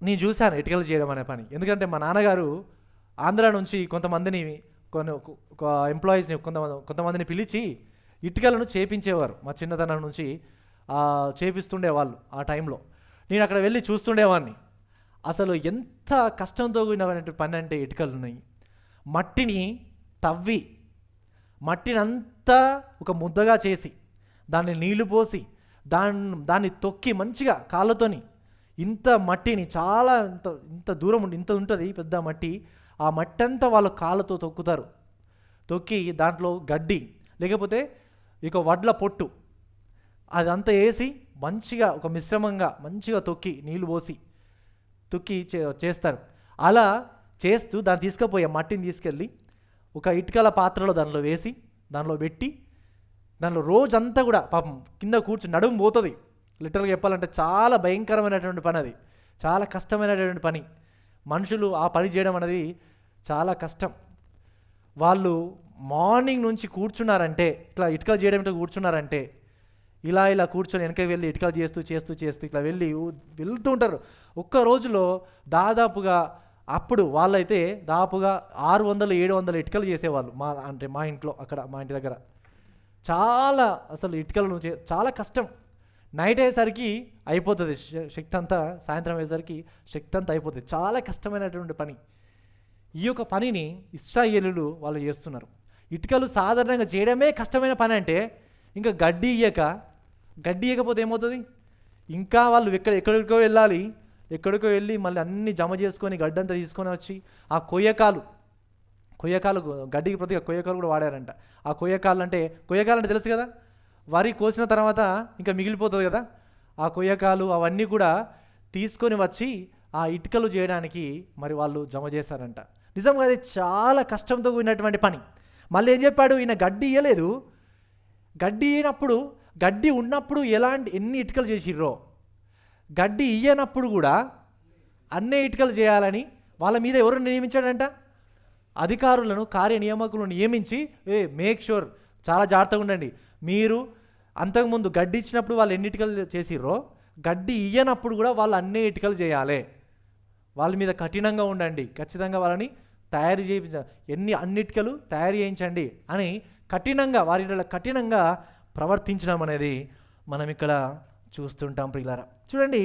Speaker 1: నేను చూశాను ఇటుకలు చేయడం అనే పని. ఎందుకంటే మా నాన్నగారు ఆంధ్ర నుంచి కొంతమందిని ఎంప్లాయీస్ని కొంతమందిని పిలిచి ఇటుకలను చేపించేవారు. మా చిన్నతనం నుంచి చేపిస్తుండేవాళ్ళు. ఆ టైంలో నేను అక్కడ వెళ్ళి చూస్తుండేవాడిని. అసలు ఎంత కష్టంతో కూడినటువంటి పని అంటే ఇటుకలని మట్టిని తవ్వి మట్టినంతా ఒక ముద్దగా చేసి దాన్ని నీళ్లు పోసి దాన్ని తొక్కి మంచిగా కాళ్ళతోని ఇంత మట్టిని చాలా ఇంత దూరం ఇంత ఉంటుంది పెద్ద మట్టి, ఆ మట్టి అంతా వాళ్ళ కాళ్ళతో తొక్కుతారు. తొక్కి దాంట్లో గడ్డి లేకపోతే ఇక వడ్ల పొట్టు అదంతా వేసి మంచిగా ఒక మిశ్రమంగా మంచిగా తొక్కి నీళ్లు పోసి తొక్కి చేస్తారు. అలా చేస్తూ దాన్ని తీసుకుపోయే మట్టిని తీసుకెళ్ళి ఒక ఇటుకల పాత్రలో దానిలో వేసి దానిలో పెట్టి దానిలో రోజంతా కూడా పాపం కింద కూర్చుని నడుము పోతుంది. లిటరల్గా చెప్పాలంటే చాలా భయంకరమైనటువంటి పని, అది చాలా కష్టమైనటువంటి పని. మనుషులు ఆ పని చేయడం అనేది చాలా కష్టం. వాళ్ళు మార్నింగ్ నుంచి కూర్చున్నారంటే ఇట్లా ఇటుకలు చేయడం ఇట్లా కూర్చున్నారంటే ఇలా కూర్చొని వెనక వెళ్ళి ఇటుకలు చేస్తూ ఇట్లా వెళ్తూ ఉంటారు. ఒక్క రోజులో దాదాపుగా అప్పుడు వాళ్ళైతే దాదాపుగా 600-700 ఇటుకలు చేసేవాళ్ళు. మా ఇంట్లో అక్కడ మా ఇంటి దగ్గర చాలా అసలు ఇటుకలు చాలా కష్టం. నైట్ అయ్యేసరికి అయిపోతుంది శక్తి అంతా, సాయంత్రం అయ్యేసరికి శక్తి అంతా అయిపోతుంది. చాలా కష్టమైనటువంటి పని. ఈ యొక్క పనిని ఇశ్రాయేలీయులు వాళ్ళు చేస్తున్నారు. ఇటుకలు సాధారణంగా చేయడమే కష్టమైన పని అంటే ఇంకా గడ్డి ఇయ్యకపోతే ఏమవుతుంది? ఇంకా వాళ్ళు ఎక్కడికో వెళ్ళి మళ్ళీ అన్నీ జమ చేసుకొని గడ్డంతా తీసుకొని వచ్చి ఆ కొయ్యకాలు గడ్డికి ప్రతిగా కొయ్యకాలు కూడా వాడారంట. ఆ కొయ్యకాలు అంటే తెలుసు కదా, వరి కోసిన తర్వాత ఇంకా మిగిలిపోతుంది కదా, ఆ కొయ్యకాలు అవన్నీ కూడా తీసుకొని వచ్చి ఆ ఇటుకలు చేయడానికి మరి వాళ్ళు జమ చేశారంట. నిజంగా అది చాలా కష్టంతో కూడినటువంటి పని. మళ్ళీ ఏం చెప్పాడు, ఈయన గడ్డి ఇయ్యలేదు. గడ్డి ఉన్నప్పుడు ఎన్ని ఇటుకలు చేసిర్రో, గడ్డి ఇయ్యనప్పుడు కూడా అన్నే ఇటుకలు చేయాలని వాళ్ళ మీద ఎవరు నియమించాడంట? అధికారులను, కార్యనియామకులను నియమించి మేక్ షూర్, చాలా జాగ్రత్తగా ఉండండి, మీరు అంతకుముందు గడ్డి ఇచ్చినప్పుడు వాళ్ళు ఎన్ని ఇటుకలు చేసిర్రో గడ్డి ఇయ్యనప్పుడు కూడా వాళ్ళు అన్నే ఇటుకలు చేయాలి, వాళ్ళ మీద కఠినంగా ఉండండి, ఖచ్చితంగా వాళ్ళని తయారు చేయించ అన్నిటికలు తయారు చేయించండి అని కఠినంగా ప్రవర్తించడం అనేది మనం ఇక్కడ చూస్తుంటాం. ప్రియులారా చూడండి,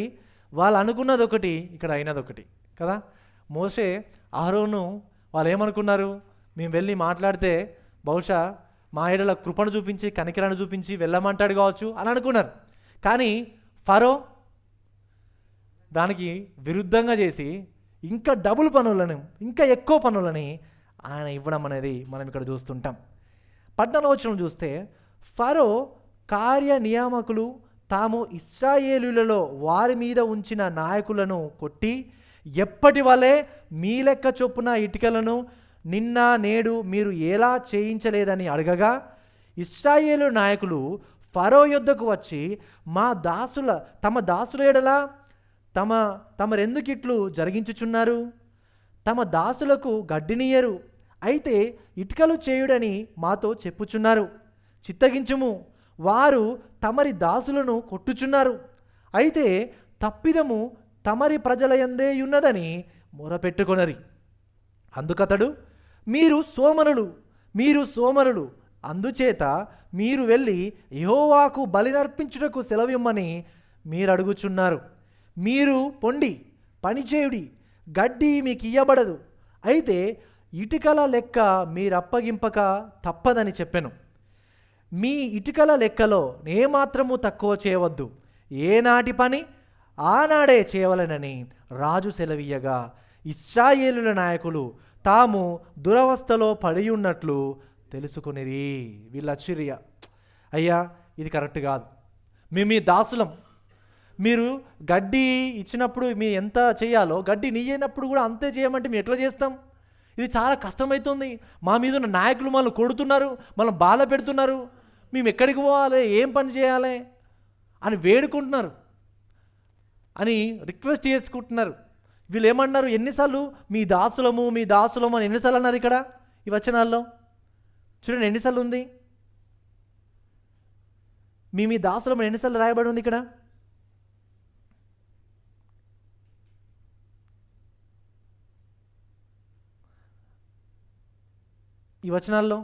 Speaker 1: వాళ్ళు అనుకున్నది ఒకటి, ఇక్కడ అయినది ఒకటి కదా. మోషే అహరోను వాళ్ళు ఏమనుకున్నారు, మేము వెళ్ళి మాట్లాడితే బహుశా మా ఎడల కృపను చూపించి కనికరాన్ని చూపించి వెళ్ళమంటాడు కావచ్చు అని అనుకున్నారు. కానీ ఫరో దానికి విరుద్ధంగా చేసి ఇంకా డబుల్ పనులను, ఇంకా ఎక్కువ పనులని ఆయన ఇవ్వడం అనేది మనం ఇక్కడ చూస్తుంటాం. 14వ వచనం చూస్తే, ఫరో కార్యనియామకులు తాము ఇశ్రాయేలులలో వారి మీద ఉంచిన నాయకులను కొట్టి ఎప్పటి వలె మీ లెక్క చొప్పున ఇటుకలను నిన్న నేడు మీరు ఎలా చేయించలేదని అడగగా, ఇశ్రాయేలు నాయకులు ఫరో యొద్దకు వచ్చి తమ దాసుల ఎడల తమరెందుకిట్లు జరిగించుచున్నారు? తమ దాసులకు గడ్డినియరు, అయితే ఇటుకలు చేయుడని మాతో చెప్పుచున్నారు. చిత్తగించుము, వారు తమరి దాసులను కొట్టుచున్నారు, అయితే తప్పిదము తమరి ప్రజల యందే ఉన్నదని మొరపెట్టుకొనరి. అందుకతడు, మీరు సోమరులు, అందుచేత మీరు వెళ్ళి యెహోవాకు బలినర్పించుటకు సెలవిమ్మని మీరు అడుగుచున్నారు. మీరు పొండి పనిచేయుడి, గడ్డి మీకు ఇయ్యబడదు, అయితే ఇటుకల లెక్క మీరప్పగింపక తప్పదని చెప్పెను. మీ ఇటుకల లెక్కలో ఏమాత్రము తక్కువ చేయవద్దు, ఏనాటి పని ఆనాడే చేయవలెనని రాజు సెలవీయగా, ఇశ్రాయేలుల నాయకులు తాము దురవస్థలో పడి ఉన్నట్లు తెలుసుకొనిరి. వీళ్ళు ఆశ్చర్య, అయ్యా ఇది కరెక్ట్ కాదు, మేము మీ దాసులం, మీరు గడ్డి ఇచ్చినప్పుడు మీ ఎంత చేయాలో గడ్డి నీయనప్పుడు కూడా అంతే చేయమంటే మేము ఎట్లా చేస్తాం? ఇది చాలా కష్టమవుతుంది, మా మీద ఉన్న నాయకులు మనల్ని కొడుతున్నారు, మనం బాధ పెడుతున్నారు, మేము ఎక్కడికి పోవాలి, ఏం పని చేయాలి అని వేడుకుంటున్నారు, అని రిక్వెస్ట్ చేసుకుంటున్నారు. వీళ్ళు ఏమన్నారు, ఎన్నిసార్లు మీ దాసులము అని ఎన్నిసార్లు అన్నారు ఇక్కడ ఈ వచనాల్లో? చూడండి ఎన్నిసార్లు ఉంది, మీ దాసులం ఎన్నిసార్లు రాయబడి ఉంది ఇక్కడ? ఈ వచనాల్లో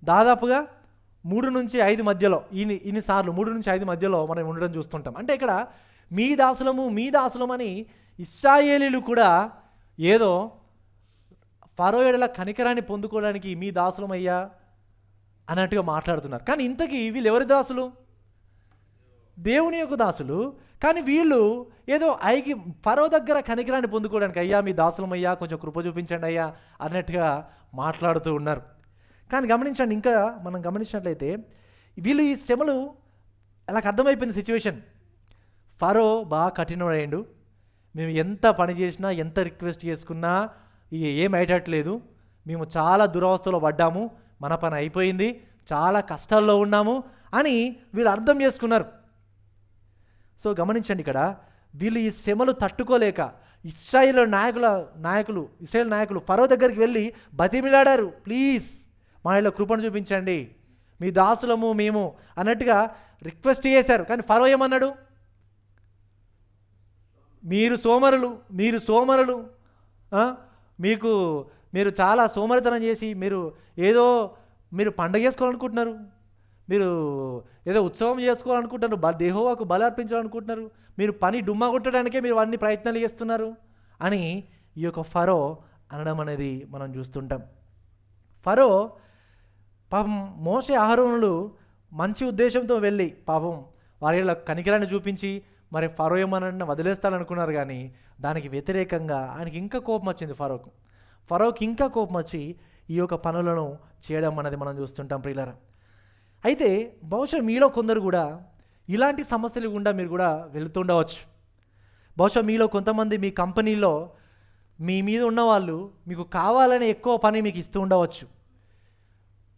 Speaker 1: దాదాపుగా 3 నుంచి 5 మధ్యలో ఇన్నిసార్లు 3 నుంచి 5 మధ్యలో మనం ఉండడం చూస్తుంటాం. అంటే ఇక్కడ మీ దాసులం అని ఇశ్రాయేలీలు కూడా ఏదో ఫరో ఎడల కనికరాన్ని పొందుకోవడానికి మీ దాసులం అయ్యా అన్నట్టుగా మాట్లాడుతున్నారు. కానీ ఇంతకీ వీళ్ళు ఎవరి దాసులు? దేవుని యొక్క దాసులు. కానీ వీళ్ళు ఏదో ఫరో దగ్గర కనికరాన్ని పొందుకోవడానికి, అయ్యా మీ దాసులం అయ్యా, కొంచెం కృప చూపించండి అయ్యా అన్నట్టుగా మాట్లాడుతూ ఉన్నారు. కానీ గమనించండి, ఇంకా మనం గమనించినట్లయితే వీళ్ళు ఈ శ్రమలు అలాగ అర్థమైపోయింది సిచ్యువేషన్. ఫరో బాగా కఠినమయ్యాడు, మేము ఎంత పని చేసినా ఎంత రిక్వెస్ట్ చేసుకున్నా ఏం అయ్యేటట్లేదు, మేము చాలా దురవస్థలో పడ్డాము, మన పని అయిపోయింది, చాలా కష్టాల్లో ఉన్నాము అని వీళ్ళు అర్థం చేసుకున్నారు. సో గమనించండి, ఇక్కడ వీళ్ళు ఈ శ్రమలు తట్టుకోలేక ఇశ్రాయేల్ నాయకులు ఫరో దగ్గరికి వెళ్ళి బతిమిలాడారు, ప్లీజ్ మా ఇలా కృపను చూపించండి, మీ దాసులము మేము అన్నట్టుగా రిక్వెస్ట్ చేశారు. కానీ ఫరో ఏమన్నాడు? మీరు సోమరులు, మీరు చాలా సోమరితనం చేసి మీరు పండగ చేసుకోవాలనుకుంటున్నారు, మీరు ఏదో ఉత్సవం చేసుకోవాలనుకుంటున్నారు, యెహోవాకు బలి అర్పించాలనుకుంటున్నారు, మీరు పని డుమ్మా కొట్టడానికే మీరు అన్ని ప్రయత్నాలు చేస్తున్నారు అని ఈ యొక్క ఫరో అనడం అనేది మనం చూస్తుంటాం. ఫరో పాపం మోషే అహరోనులు మంచి ఉద్దేశంతో వెళ్ళి పాపం వారి కనికరాన్ని చూపించి మరి ఫరో ఏమన్నా వదిలేస్తాడనుకున్నారు. కానీ దానికి వ్యతిరేకంగా ఆయనకి ఇంకా కోపం వచ్చింది. ఫరోకి ఇంకా కోపం వచ్చి ఈ యొక్క పనులను చేయడం అనేది మనం చూస్తుంటాం ప్రియులారా. అయితే బహుశా మీలో కొందరు కూడా ఇలాంటి సమస్యలు గుండా మీరు కూడా వెళుతుండవచ్చు. బహుశా మీలో కొంతమంది మీ కంపెనీలో మీ మీద ఉన్నవాళ్ళు మీకు కావాలని ఎక్కువ పని మీకు ఇస్తూ ఉండవచ్చు.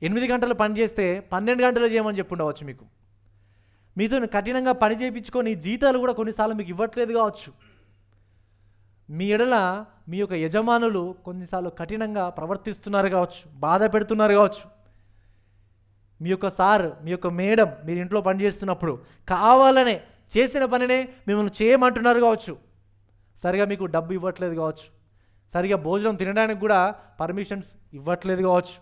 Speaker 1: 8 గంటలు పని చేస్తే 12 గంటలు చేయమని చెప్పి ఉండవచ్చు. మీతో కఠినంగా పని చేయించుకొని జీతాలు కూడా కొన్నిసార్లు మీకు ఇవ్వట్లేదు కావచ్చు. మీ ఎడల మీ యొక్క యజమానులు కొన్నిసార్లు కఠినంగా ప్రవర్తిస్తున్నారు కావచ్చు, బాధ పెడుతున్నారు కావచ్చు. మీ యొక్క సార్, మీ యొక్క మేడం మీరు ఇంట్లో పని చేస్తున్నప్పుడు కావాలనే చేసిన పనినే మిమ్మల్ని చేయమంటున్నారు కావచ్చు. సరిగా మీకు డబ్బు ఇవ్వట్లేదు కావచ్చు, సరిగా భోజనం తినడానికి కూడా పర్మిషన్స్ ఇవ్వట్లేదు కావచ్చు.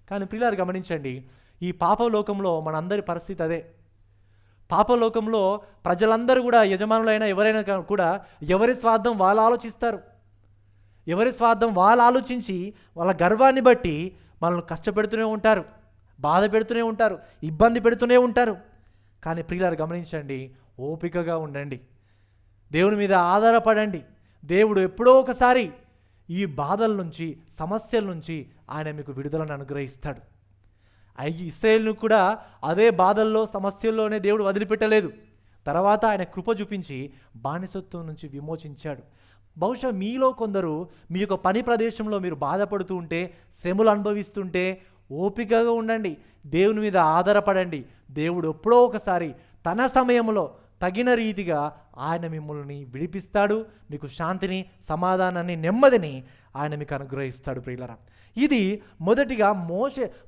Speaker 1: కానీ ప్రియులారు గమనించండి, ఈ పాపలోకంలో మనందరి పరిస్థితి అదే. పాపలోకంలో ప్రజలందరూ కూడా, యజమానులైనా ఎవరైనా కూడా ఎవరి స్వార్థం వాళ్ళు ఆలోచిస్తారు. ఎవరి స్వార్థం వాళ్ళు ఆలోచించి వాళ్ళ గర్వాన్ని బట్టి మనల్ని కష్టపెడుతూనే ఉంటారు, బాధ పెడుతూనే ఉంటారు, ఇబ్బంది పెడుతూనే ఉంటారు. కానీ ప్రియులారు గమనించండి, ఓపికగా ఉండండి, దేవుని మీద ఆధారపడండి. దేవుడు ఎప్పుడో ఒకసారి ఈ బాధల నుంచి, సమస్యల నుంచి ఆయన మీకు విడుదలను అనుగ్రహిస్తాడు. ఇశ్రాయేలును కూడా అదే బాధల్లో, సమస్యల్లోనే దేవుడు వదిలిపెట్టలేదు. తర్వాత ఆయన కృప చూపించి బానిసత్వం నుంచి విమోచించాడు. బహుశా మీలో కొందరు మీ యొక్క పని ప్రదేశంలో మీరు బాధపడుతూ ఉంటే, శ్రమలు అనుభవిస్తుంటే ఓపికగా ఉండండి, దేవుని మీద ఆధారపడండి. దేవుడు ఎప్పుడో ఒకసారి తన సమయంలో తగిన రీతిగా ఆయన మిమ్మల్ని విడిపిస్తాడు. మీకు శాంతిని, సమాధానాన్ని, నెమ్మదిని ఆయన మీకు అనుగ్రహిస్తాడు ప్రియులారా. ఇది మొదటిగా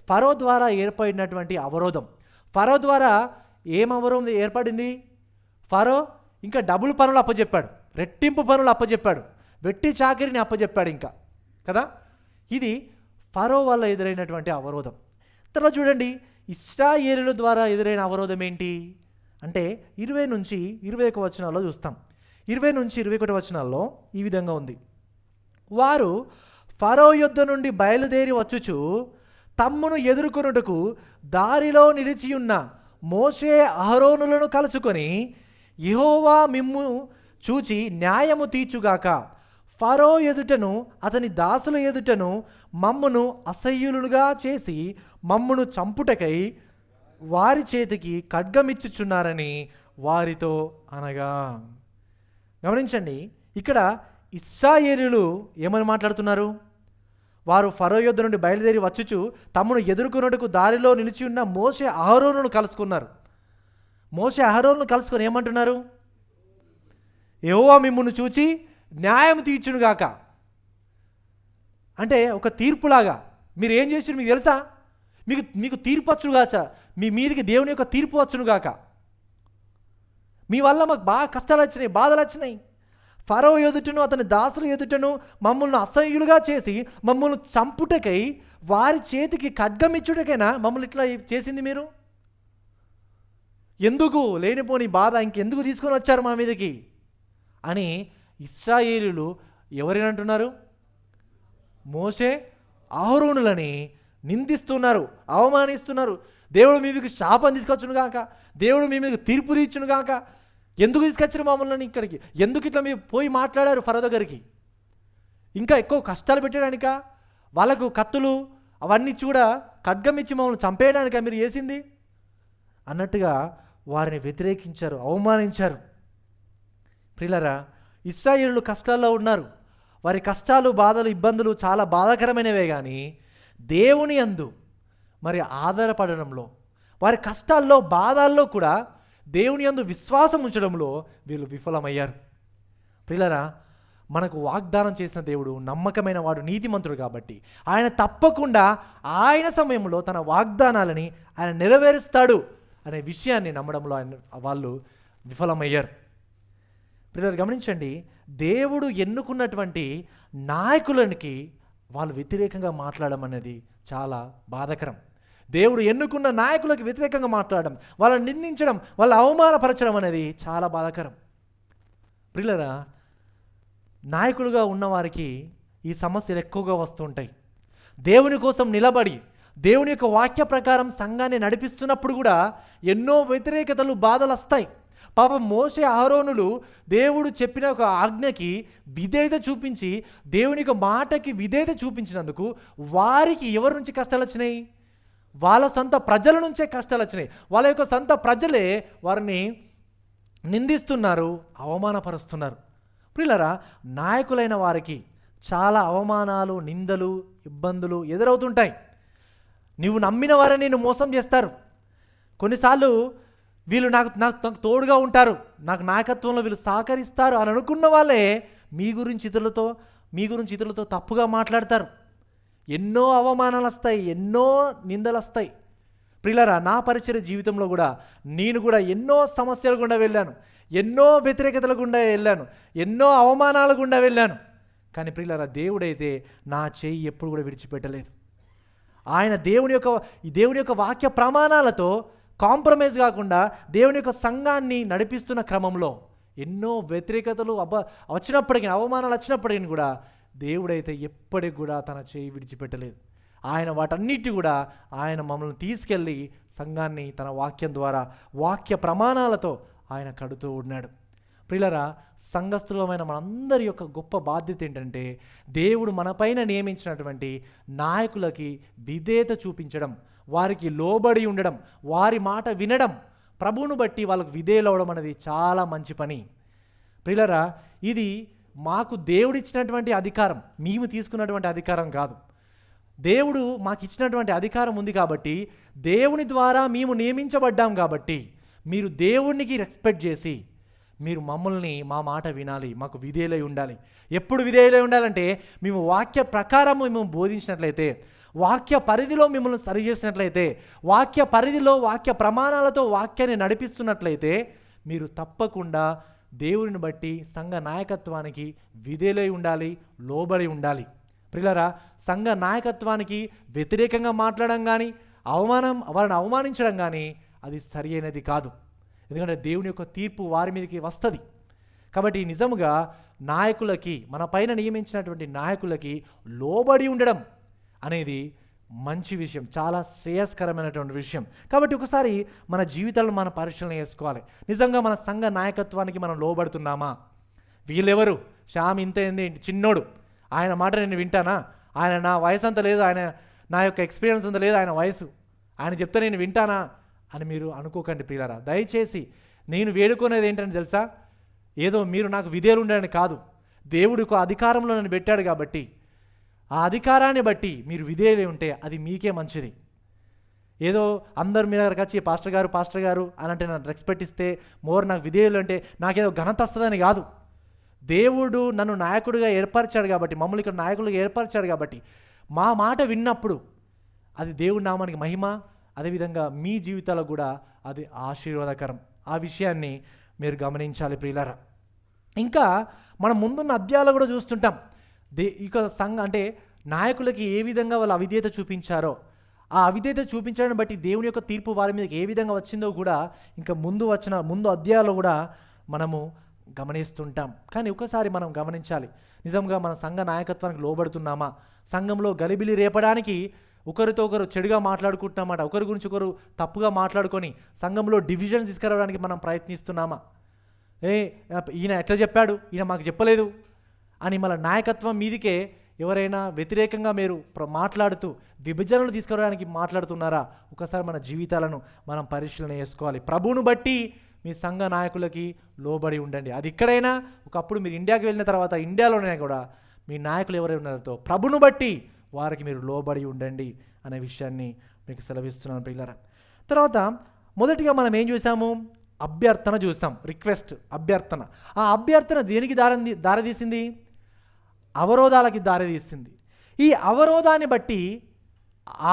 Speaker 1: ఫరో ద్వారా ఏర్పడినటువంటి అవరోధం. ఫరో ద్వారా ఏం అవరోధం ఏర్పడింది? ఫరో ఇంకా డబుల్ పనులు అప్పచెప్పాడు, రెట్టింపు పనులు అప్పచెప్పాడు, వెట్టి చాకిరిని అప్పచెప్పాడు ఇంకా కదా. ఇది ఫరో వల్ల ఎదురైనటువంటి అవరోధం. తర్వాత చూడండి, ఇశ్రాయేలుల ద్వారా ఎదురైన అవరోధం ఏంటి అంటే 20 నుంచి 21 వచనాల్లో చూస్తాం. 20 నుంచి 21 వచనాల్లో ఈ విధంగా ఉంది. వారు ఫరో యొద్ద నుండి బయలుదేరి వచ్చుచు తమ్మును ఎదుర్కొనుటకు దారిలో నిలిచియున్న మోషే అహరోనులను కలుసుకొని, యెహోవా మిమ్ము చూచి న్యాయము తీర్చుగాక, ఫరో ఎదుటను అతని దాసుల ఎదుటను మమ్మును అసహ్యులుగా చేసి మమ్మును చంపుటకై వారి చేతికి ఖడ్గమిచ్చుచున్నారని వారితో అనగా. గమనించండి, ఇక్కడ ఇశ్రాయేలీయులు ఏమని మాట్లాడుతున్నారు? వారు ఫరో యొద్ద నుండి బయలుదేరి వచ్చుచు తమ్మును ఎదుర్కొనుటకు దారిలో నిలిచి ఉన్న మోషే అహరోనును కలుసుకున్నారు. మోషే అహరోనును కలుసుకొని ఏమంటున్నారు? యెహోవా మిమ్మును చూచి న్యాయం తీర్చునుగాక. అంటే ఒక తీర్పులాగా, మీరు ఏం చేసారు మీకు తెలుసా? మీకు మీకు తీర్పు వచ్చునుగాక, మీ మీదికి దేవుని యొక్క తీర్పు వచ్చునుగాక. మీ వల్ల మాకు బాగా కష్టాలు వచ్చినాయి, బాధలు వచ్చినాయి. ఫరో ఎదుటను అతని దాసుల ఎదుటను మమ్మల్ని అసహ్యులుగా చేసి మమ్మల్ని చంపుటకై వారి చేతికి ఖడ్గమిచ్చుటకైనా మమ్మల్ని ఇట్లా చేసింది మీరు. ఎందుకు లేనిపోని బాధ ఇంకెందుకు తీసుకొని వచ్చారు మా మీదకి అని ఇశ్రాయేలీయులు ఎవరిని అంటున్నారు? మోషే అహరోనులని నిందిస్తున్నారు, అవమానిస్తున్నారు. దేవుడు మీ మీకు శాపం తీసుకొచ్చును గాక, దేవుడు మీ మీకు తీర్పు తీర్చును గాక. ఎందుకు తీసుకొచ్చారు మమ్మల్ని ఇక్కడికి? ఎందుకు ఇట్లా మీరు పోయి మాట్లాడారు ఫరో దగ్గరికి? ఇంకా ఎక్కువ కష్టాలు పెట్టడానిక? వాళ్ళకు కత్తులు అవన్నీ కూడా ఖడ్గం ఇచ్చి మమ్మల్ని చంపేయడానిక మీరు చేసింది అన్నట్టుగా వారిని వ్యతిరేకించారు, అవమానించారు. ప్రియులారా, ఇశ్రాయేలులు కష్టాల్లో ఉన్నారు. వారి కష్టాలు, బాధలు, ఇబ్బందులు చాలా బాధాకరమైనవే. కానీ దేవుని యందు మరి ఆధారపడడంలో, వారి కష్టాల్లో, బాధల్లో కూడా దేవుని యందు విశ్వాసం ఉంచడంలో వీళ్ళు విఫలమయ్యారు. ప్రియులారా, మనకు వాగ్దానం చేసిన దేవుడు నమ్మకమైన వాడు, నీతిమంతుడు కాబట్టి ఆయన తప్పకుండా ఆయన సమయంలో తన వాగ్దానాలని ఆయన నెరవేరుస్తాడు అనే విషయాన్ని నమ్మడంలో వాళ్ళు విఫలమయ్యారు. ప్రియులారా, గమనించండి, దేవుడు ఎన్నుకున్నటువంటి నాయకులకి వాళ్ళు వ్యతిరేకంగా మాట్లాడడం అనేది చాలా బాధాకరం. దేవుడు ఎన్నుకున్న నాయకులకు వ్యతిరేకంగా మాట్లాడడం, వాళ్ళని నిందించడం, వాళ్ళని అవమానపరచడం అనేది చాలా బాధాకరం. ప్రియులారా, నాయకులుగా ఉన్నవారికి ఈ సమస్యలు ఎక్కువగా వస్తుంటాయి. దేవుని కోసం నిలబడి దేవుని యొక్క వాక్య ప్రకారం సంఘాన్ని నడిపిస్తున్నప్పుడు కూడా ఎన్నో వ్యతిరేకతలు, బాధలు వస్తాయి. పాపం మోషే అహరోనులు దేవుడు చెప్పిన ఒక ఆజ్ఞకి విధేయత చూపించి, దేవుని యొక్క మాటకి విధేయత చూపించినందుకు వారికి ఎవరి నుంచి కష్టాలు వచ్చినాయి? వాళ్ళ సొంత ప్రజల నుంచే కష్టాలు వచ్చినాయి. వాళ్ళ యొక్క సొంత ప్రజలే వారిని నిందిస్తున్నారు, అవమానపరుస్తున్నారు. ప్రియులారా, నాయకులైన వారికి చాలా అవమానాలు, నిందలు, ఇబ్బందులు ఎదురవుతుంటాయి. నువ్వు నమ్మిన వారిని నేను మోసం చేస్తారు. కొన్నిసార్లు వీళ్ళు నాకు తోడుగా ఉంటారు, నాకు నాయకత్వంలో వీళ్ళు సహకరిస్తారు అని అనుకున్న వాళ్ళే మీ గురించి ఇతరులతో తప్పుగా మాట్లాడతారు. ఎన్నో అవమానాలు వస్తాయి, ఎన్నో నిందలు వస్తాయి. ప్రియులారా, నా పరిచయ జీవితంలో కూడా నేను కూడా ఎన్నో సమస్యల గుండా వెళ్ళాను, ఎన్నో వ్యతిరేకతల గుండా వెళ్ళాను, ఎన్నో అవమానాల గుండా వెళ్ళాను. కానీ ప్రియులారా, దేవుడైతే నా చేయి ఎప్పుడు కూడా విడిచిపెట్టలేదు. ఆయన దేవుని యొక్క వాక్య ప్రమాణాలతో కాంప్రమైజ్ కాకుండా దేవుని యొక్క సంఘాన్ని నడిపిస్తున్న క్రమంలో ఎన్నో వ్యతిరేకతలు వచ్చినప్పటికీ, అవమానాలు వచ్చినప్పటికీ కూడా దేవుడైతే ఎప్పటికి కూడా తన చేయి విడిచిపెట్టలేదు. ఆయన వాటన్నిటి కూడా ఆయన మమ్మల్ని తీసుకెళ్ళి సంఘాన్ని తన వాక్యం ద్వారా, వాక్య ప్రమాణాలతో ఆయన కడుతూ ఉన్నాడు. ప్రియులారా, సంఘస్థులమైన మనందరి యొక్క గొప్ప బాధ్యత ఏంటంటే దేవుడు మనపైన నియమించినటువంటి నాయకులకి విధేయత చూపించడం, వారికి లోబడి ఉండడం, వారి మాట వినడం, ప్రభువును బట్టి వాళ్ళకు విధేయులవడం అనేది చాలా మంచి పని. ప్రియులారా, ఇది మాకు దేవుడిచ్చినటువంటి అధికారం, మేము తీసుకున్నటువంటి అధికారం కాదు. దేవుడు మాకు ఇచ్చినటువంటి అధికారం ఉంది కాబట్టి, దేవుని ద్వారా మేము నియమించబడ్డాం కాబట్టి మీరు దేవునికి రెస్పెక్ట్ చేసి మీరు మమ్మల్ని, మా మాట వినాలి, మాకు విధేయులై ఉండాలి. ఎప్పుడు విధేయులై ఉండాలంటే మేము వాక్య ప్రకారం మేము బోధించినట్లయితే, వాక్య పరిధిలో మిమ్మల్ని సరి చేసినట్లయితే, వాక్య పరిధిలో వాక్య ప్రమాణాలతో వాక్యాన్ని నడిపిస్తున్నట్లయితే మీరు తప్పకుండా దేవుని బట్టి సంఘ నాయకత్వానికి విధేయులై ఉండాలి, లోబడి ఉండాలి. ప్రియులారా, సంఘ నాయకత్వానికి వ్యతిరేకంగా మాట్లాడడం కానీ, వారిని అవమానించడం కానీ అది సరి అయినది కాదు. ఎందుకంటే దేవుని యొక్క తీర్పు వారి మీదకి వస్తుంది. కాబట్టి నిజముగా నాయకులకి, మన పైన నియమించినటువంటి నాయకులకి లోబడి ఉండడం అనేది మంచి విషయం, చాలా శ్రేయస్కరమైనటువంటి విషయం. కాబట్టి ఒకసారి మన జీవితాలను మనం పరిశీలన చేసుకోవాలి. నిజంగా మన సంఘ నాయకత్వానికి మనం లోబడుతున్నామా? వీళ్ళెవరు? శ్యామ్ ఇంత ఏంది, చిన్నోడు, ఆయన మాట నేను వింటానా? ఆయన నా వయసు అంత లేదు, ఆయన నా యొక్క ఎక్స్పీరియన్స్ అంత లేదు ఆయన వయసు, ఆయన చెప్తే నేను వింటానా అని మీరు అనుకోకండి. ప్రియులారా, దయచేసి నేను వేడుకునేది ఏంటని తెలుసా? ఏదో మీరు నాకు విధేయులు ఉండని కాదు. దేవుడు ఒక అధికారంలో నన్ను పెట్టాడు కాబట్టి ఆ అధికారాన్ని బట్టి మీరు విధేయులై ఉంటే అది మీకే మంచిది. ఏదో అందరు మీ దగ్గరకు వచ్చి పాస్టర్ గారు అని అంటే నన్ను రెస్పెక్ట్ ఇస్తే నాకు విధేయులు అంటే నాకేదో ఘనత వస్తుందని కాదు. దేవుడు నన్ను నాయకుడిగా ఏర్పరిచాడు కాబట్టి, మమ్మల్ని ఇక్కడ నాయకులుగా ఏర్పరిచాడు కాబట్టి మా మాట విన్నప్పుడు అది దేవుడి నామానికి మహిమ, అదేవిధంగా మీ జీవితాలకు కూడా అది ఆశీర్వాదకరం. ఆ విషయాన్ని మీరు గమనించాలి ప్రియులారా. ఇంకా మనం ముందున్న అధ్యాయాలు కూడా చూస్తుంటాం. ఇక అంటే నాయకులకి ఏ విధంగా వాళ్ళు అవిధేయత చూపించారో, ఆ అవిధేయత చూపించడాన్ని బట్టి దేవుని యొక్క తీర్పు వారి మీద ఏ విధంగా వచ్చిందో కూడా ఇంకా ముందు అధ్యాయాల్లో కూడా మనము గమనిస్తుంటాం. కానీ ఒకసారి మనం గమనించాలి, నిజంగా మన సంఘ నాయకత్వానికి లోబడుతున్నామా? సంఘంలో గలిబిలి రేపడానికి ఒకరితో ఒకరు చెడుగా మాట్లాడుకుంటున్నామాట, ఒకరి గురించి ఒకరు తప్పుగా మాట్లాడుకొని సంఘంలో డివిజన్స్ తీసుకురావడానికి మనం ప్రయత్నిస్తున్నామా? ఈయన ఎట్లా చెప్పాడు, ఈయన మాకు చెప్పలేదు అని మన నాయకత్వం మీదికే ఎవరైనా వ్యతిరేకంగా మీరు మాట్లాడుతూ విభజనలు తీసుకురావడానికి మాట్లాడుతున్నారా? ఒకసారి మన జీవితాలను మనం పరిశీలన చేసుకోవాలి. ప్రభువును బట్టి మీ సంఘ నాయకులకి లోబడి ఉండండి. అది ఇక్కడైనా, ఒకప్పుడు మీరు ఇండియాకి వెళ్ళిన తర్వాత ఇండియాలోనే కూడా మీ నాయకులు ఎవరైనా ఉన్నారో ప్రభువును బట్టి వారికి మీరు లోబడి ఉండండి అనే విషయాన్ని మీకు సెలవిస్తున్నాను ప్రియులారా. తర్వాత మొదటిగా మనం ఏం చూసాము? అభ్యర్థన చూసాం, రిక్వెస్ట్, అభ్యర్థన. ఆ అభ్యర్థన దేనికి దారితీసింది? అవరోధాలకి దారితీసింది. ఈ అవరోధాన్ని బట్టి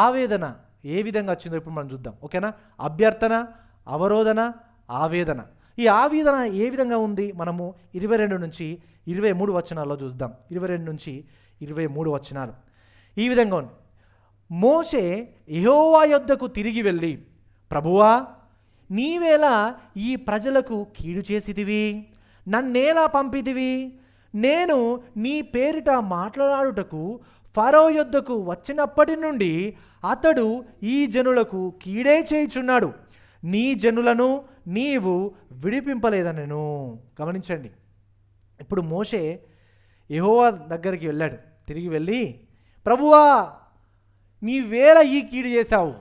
Speaker 1: ఆవేదన ఏ విధంగా వచ్చిందో ఇప్పుడు మనం చూద్దాం, ఓకేనా? అభ్యర్థన, అవరోధన, ఆవేదన. ఈ ఆవేదన ఏ విధంగా ఉంది మనము 22 నుంచి 23 వచనాల్లో చూద్దాం. 22 నుంచి 23 వచనాలు ఈ విధంగా ఉంది. మోషే యెహోవా యొద్దకు తిరిగి వెళ్ళి, ప్రభువా, నీవేలా ఈ ప్రజలకు కీడు చేసితివి? నన్నేలా పంపితివి? నేను నీ పేరిట మాట్లాడుటకు ఫరో యొద్దకు వచ్చినప్పటి నుండి అతడు ఈ జనులకు కీడే చేయుచున్నాడు. నీ జనులను నీవు విడిపింపలేదనెను. గమనించండి, ఇప్పుడు మోషే యెహోవా దగ్గరికి వెళ్ళాడు. తిరిగి వెళ్ళి, ప్రభువా, నీవేలా ఈ కీడు చేశావు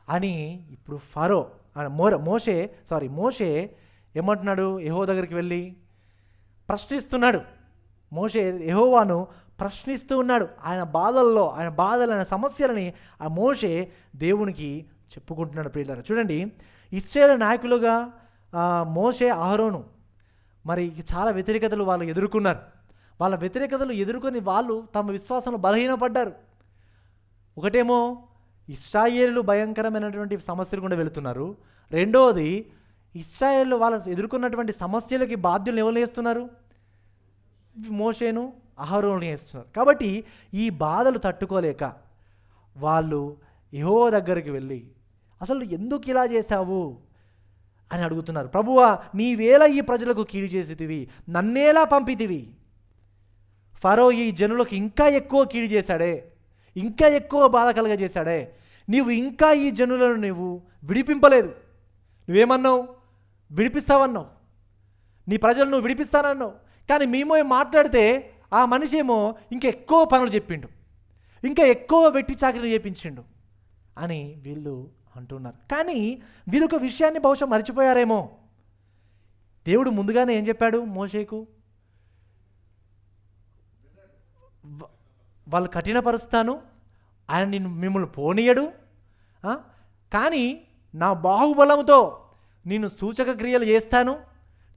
Speaker 1: అని ఇప్పుడు ఫరో మోషే ఏమంటున్నాడు? యెహోవా దగ్గరికి వెళ్ళి ప్రశ్నిస్తున్నాడు. మోషే యెహోవాను ప్రశ్నిస్తూ ఉన్నాడు. ఆయన బాధలను సమస్యలని ఆ మోషే దేవునికి చెప్పుకుంటున్నాడు ప్రియులారా. చూడండి, ఇశ్రాయేలు నాయకులుగా మోషే, అహరోను మరి చాలా వ్యతిరేకతలు వాళ్ళు ఎదుర్కొన్నారు. వాళ్ళ వ్యతిరేకతలు ఎదుర్కొని వాళ్ళు తమ విశ్వాసంలో బలహీనపడ్డారు. ఒకటేమో ఇశ్రాయేలు భయంకరమైనటువంటి సమస్యలు గుండా వెళుతున్నారు. రెండవది, ఇశ్రాయేలు వాళ్ళు ఎదుర్కొన్నటువంటి సమస్యలకి బాధ్యులను ఎవరు వేస్తున్నారు? మోషేను, అహరోను వేస్తున్నారు. కాబట్టి ఈ బాధలు తట్టుకోలేక వాళ్ళు యెహోవా దగ్గరికి వెళ్ళి, అసలు ఎందుకు ఇలా చేశావు అని అడుగుతున్నారు. ప్రభువా, నీవేలా ఈ ప్రజలకు కీడు చేసితివి? నన్నేలా పంపితివి? ఫరో ఈ జనులకు ఇంకా ఎక్కువ కీడు చేశాడే, ఇంకా ఎక్కువ బాధ కలగజేశాడే. నీవు ఇంకా ఈ జనులను నీవు విడిపింపలేదు. నువ్వేమన్నావు? విడిపిస్తావన్నావు, నీ ప్రజలను నువ్వు విడిపిస్తానన్నావు. కానీ మేము మాట్లాడితే ఆ మనిషి ఏమో ఇంకా ఎక్కువ పనులు చెప్పిండు, ఇంకా ఎక్కువ వెట్టి చాకరీ చేయించిండు అని వీళ్ళు అంటున్నారు. కానీ వీళ్ళొక విషయాన్ని బహుశా మర్చిపోయారేమో. దేవుడు ముందుగానే ఏం చెప్పాడు మోషేకు? వాళ్ళు కఠినపరుస్తాను, ఆయన మిమ్మల్ని పోనీయడు, కానీ నా బాహుబలంతో నేను సూచక క్రియలు చేస్తాను,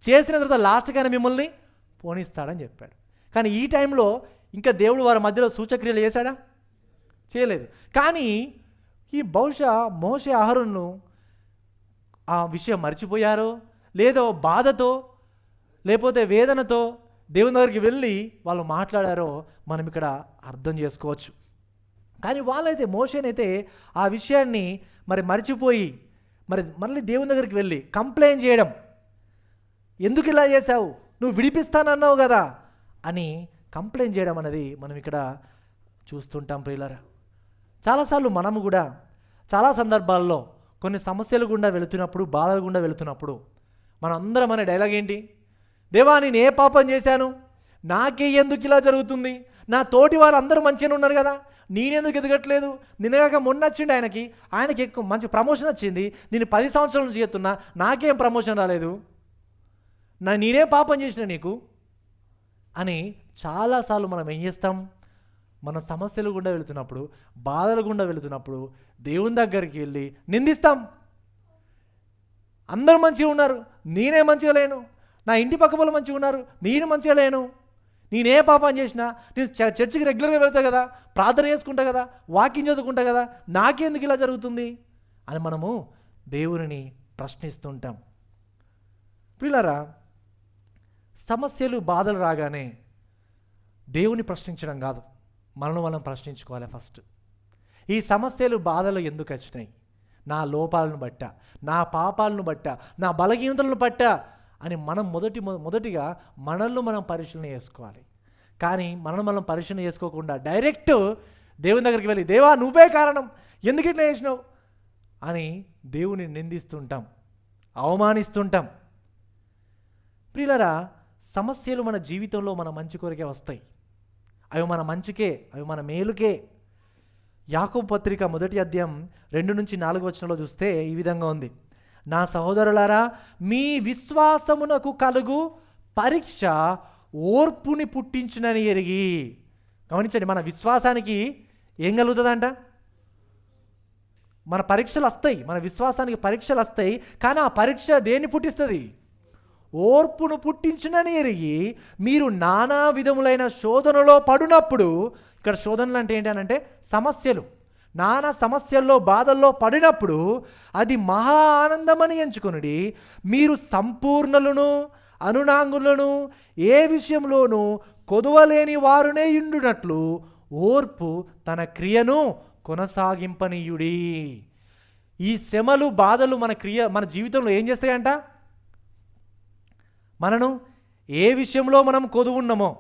Speaker 1: చేసిన తర్వాత లాస్ట్గా మిమ్మల్ని పోనిస్తాడని చెప్పాడు. కానీ ఈ టైంలో ఇంకా దేవుడు వారి మధ్యలో సూచక్రియలు చేశాడా? చేయలేదు. కానీ ఈ బహుశా మోషే, అహరోను ఆ విషయం మర్చిపోయారో లేదో బాధతో లేకపోతే వేదనతో దేవుని దగ్గరికి వెళ్ళి వాళ్ళు మాట్లాడారో మనం ఇక్కడ అర్థం చేసుకోవచ్చు. కానీ వాళ్ళైతే, మోషేనైతే ఆ విషయాన్ని మరి మర్చిపోయి మళ్ళీ దేవుని దగ్గరికి వెళ్ళి కంప్లైంట్ చేయడం, ఎందుకు ఇలా చేశావు, నువ్వు విడిపిస్తానన్నావు కదా అని కంప్లైంట్ చేయడం అనేది మనం ఇక్కడ చూస్తుంటాం ప్రియులారా. చాలాసార్లు మనము కూడా చాలా సందర్భాల్లో కొన్ని సమస్యలు గుండా వెళుతున్నప్పుడు, బాధలు గుండా వెళుతున్నప్పుడు మనం అందరం అనే డైలాగ్ ఏంటి? దేవా, నేను ఏ పాపం చేశాను, నాకే ఎందుకు ఇలా జరుగుతుంది, నా తోటి వారు అందరూ మంచిగానే ఉన్నారు కదా, నేనెందుకు ఎదగట్లేదు, నిన్నగాక మొన్న వచ్చింది ఆయనకి ఎక్కువ మంచి ప్రమోషన్ వచ్చింది, నేను 10 సంవత్సరాల నుంచి చేస్తున్నా, నాకేం ప్రమోషన్ రాలేదు, నేనే పాపం చేసిన నీకు అని చాలాసార్లు మనం ఏం చేస్తాం? మన సమస్యలు గుండా వెళుతున్నప్పుడు, బాధలు గుండా వెళుతున్నప్పుడు దేవుని దగ్గరికి వెళ్ళి నిందిస్తాం. అందరూ మంచిగా ఉన్నారు, నేనే మంచిగా లేను, నా ఇంటి పక్క వాళ్ళు మంచిగా ఉన్నారు, నేను మంచిగా లేను, నేనే పాపం చేసినా, నేను చర్చికి రెగ్యులర్గా వెళ్తా కదా, ప్రార్థన చేసుకుంటా కదా, వాకింగ్ చదువుకుంటా కదా, నాకెందుకు ఇలా జరుగుతుంది అని మనము దేవుని ప్రశ్నిస్తుంటాం. ప్రియులారా, సమస్యలు బాధలు రాగానే దేవుని ప్రశ్నించడం కాదు, మనల్ని మనం ప్రశ్నించుకోవాలి ఫస్ట్. ఈ సమస్యలు బాధలు ఎందుకు వచ్చినాయి? నా లోపాలను బట్టా, నా పాపాలను బట్టా, నా బలహీనతలను బట్టా అని మనం మొదటిగా మనల్ని మనం పరిశీలన చేసుకోవాలి. కానీ మనం పరిశీలన చేసుకోకుండా డైరెక్ట్ దేవుని దగ్గరికి వెళ్ళి, దేవా నువ్వే కారణం, ఎందుకు ఇట్లా చేసినావు అని దేవుని నిందిస్తుంటాం, అవమానిస్తుంటాం. ప్రియులారా, సమస్యలు మన జీవితంలో మన మంచి కొరకే వస్తాయి. అవి మన మంచికే, అవి మన మేలుకే. యాకోబు పత్రిక 1వ అధ్యాయం 2-4 వచనంలో చూస్తే ఈ విధంగా ఉంది. నా సహోదరులారా, మీ విశ్వాసమునకు కలుగు పరీక్ష ఓర్పుని పుట్టించునని ఎరిగి. గమనించండి, మన విశ్వాసానికి ఏం కలుగుతుందంట? మన పరీక్షలు వస్తాయి, మన విశ్వాసానికి పరీక్షలు వస్తాయి. కానీ ఆ పరీక్ష దేన్ని పుట్టిస్తుంది? ఓర్పును పుట్టించునని ఎరిగి మీరు నానా విధములైన శోధనలో పడినప్పుడు, ఇక్కడ శోధనలు అంటే ఏంటి అంటే సమస్యలు, నానా సమస్యల్లో బాధల్లో పడినప్పుడు అది మహా ఆనందమని ఎంచుకొనుడి. మీరు సంపూర్ణులను అనునాంగులను ఏ విషయంలోనూ కొదువలేని వారునే ఇండునట్లు ఓర్పు తన క్రియను కొనసాగింపనీయుడి. ఈ శ్రమలు బాధలు మన జీవితంలో ఏం చేస్తాయంట? మనను ఏ విషయంలో మనం కొదువున్నామో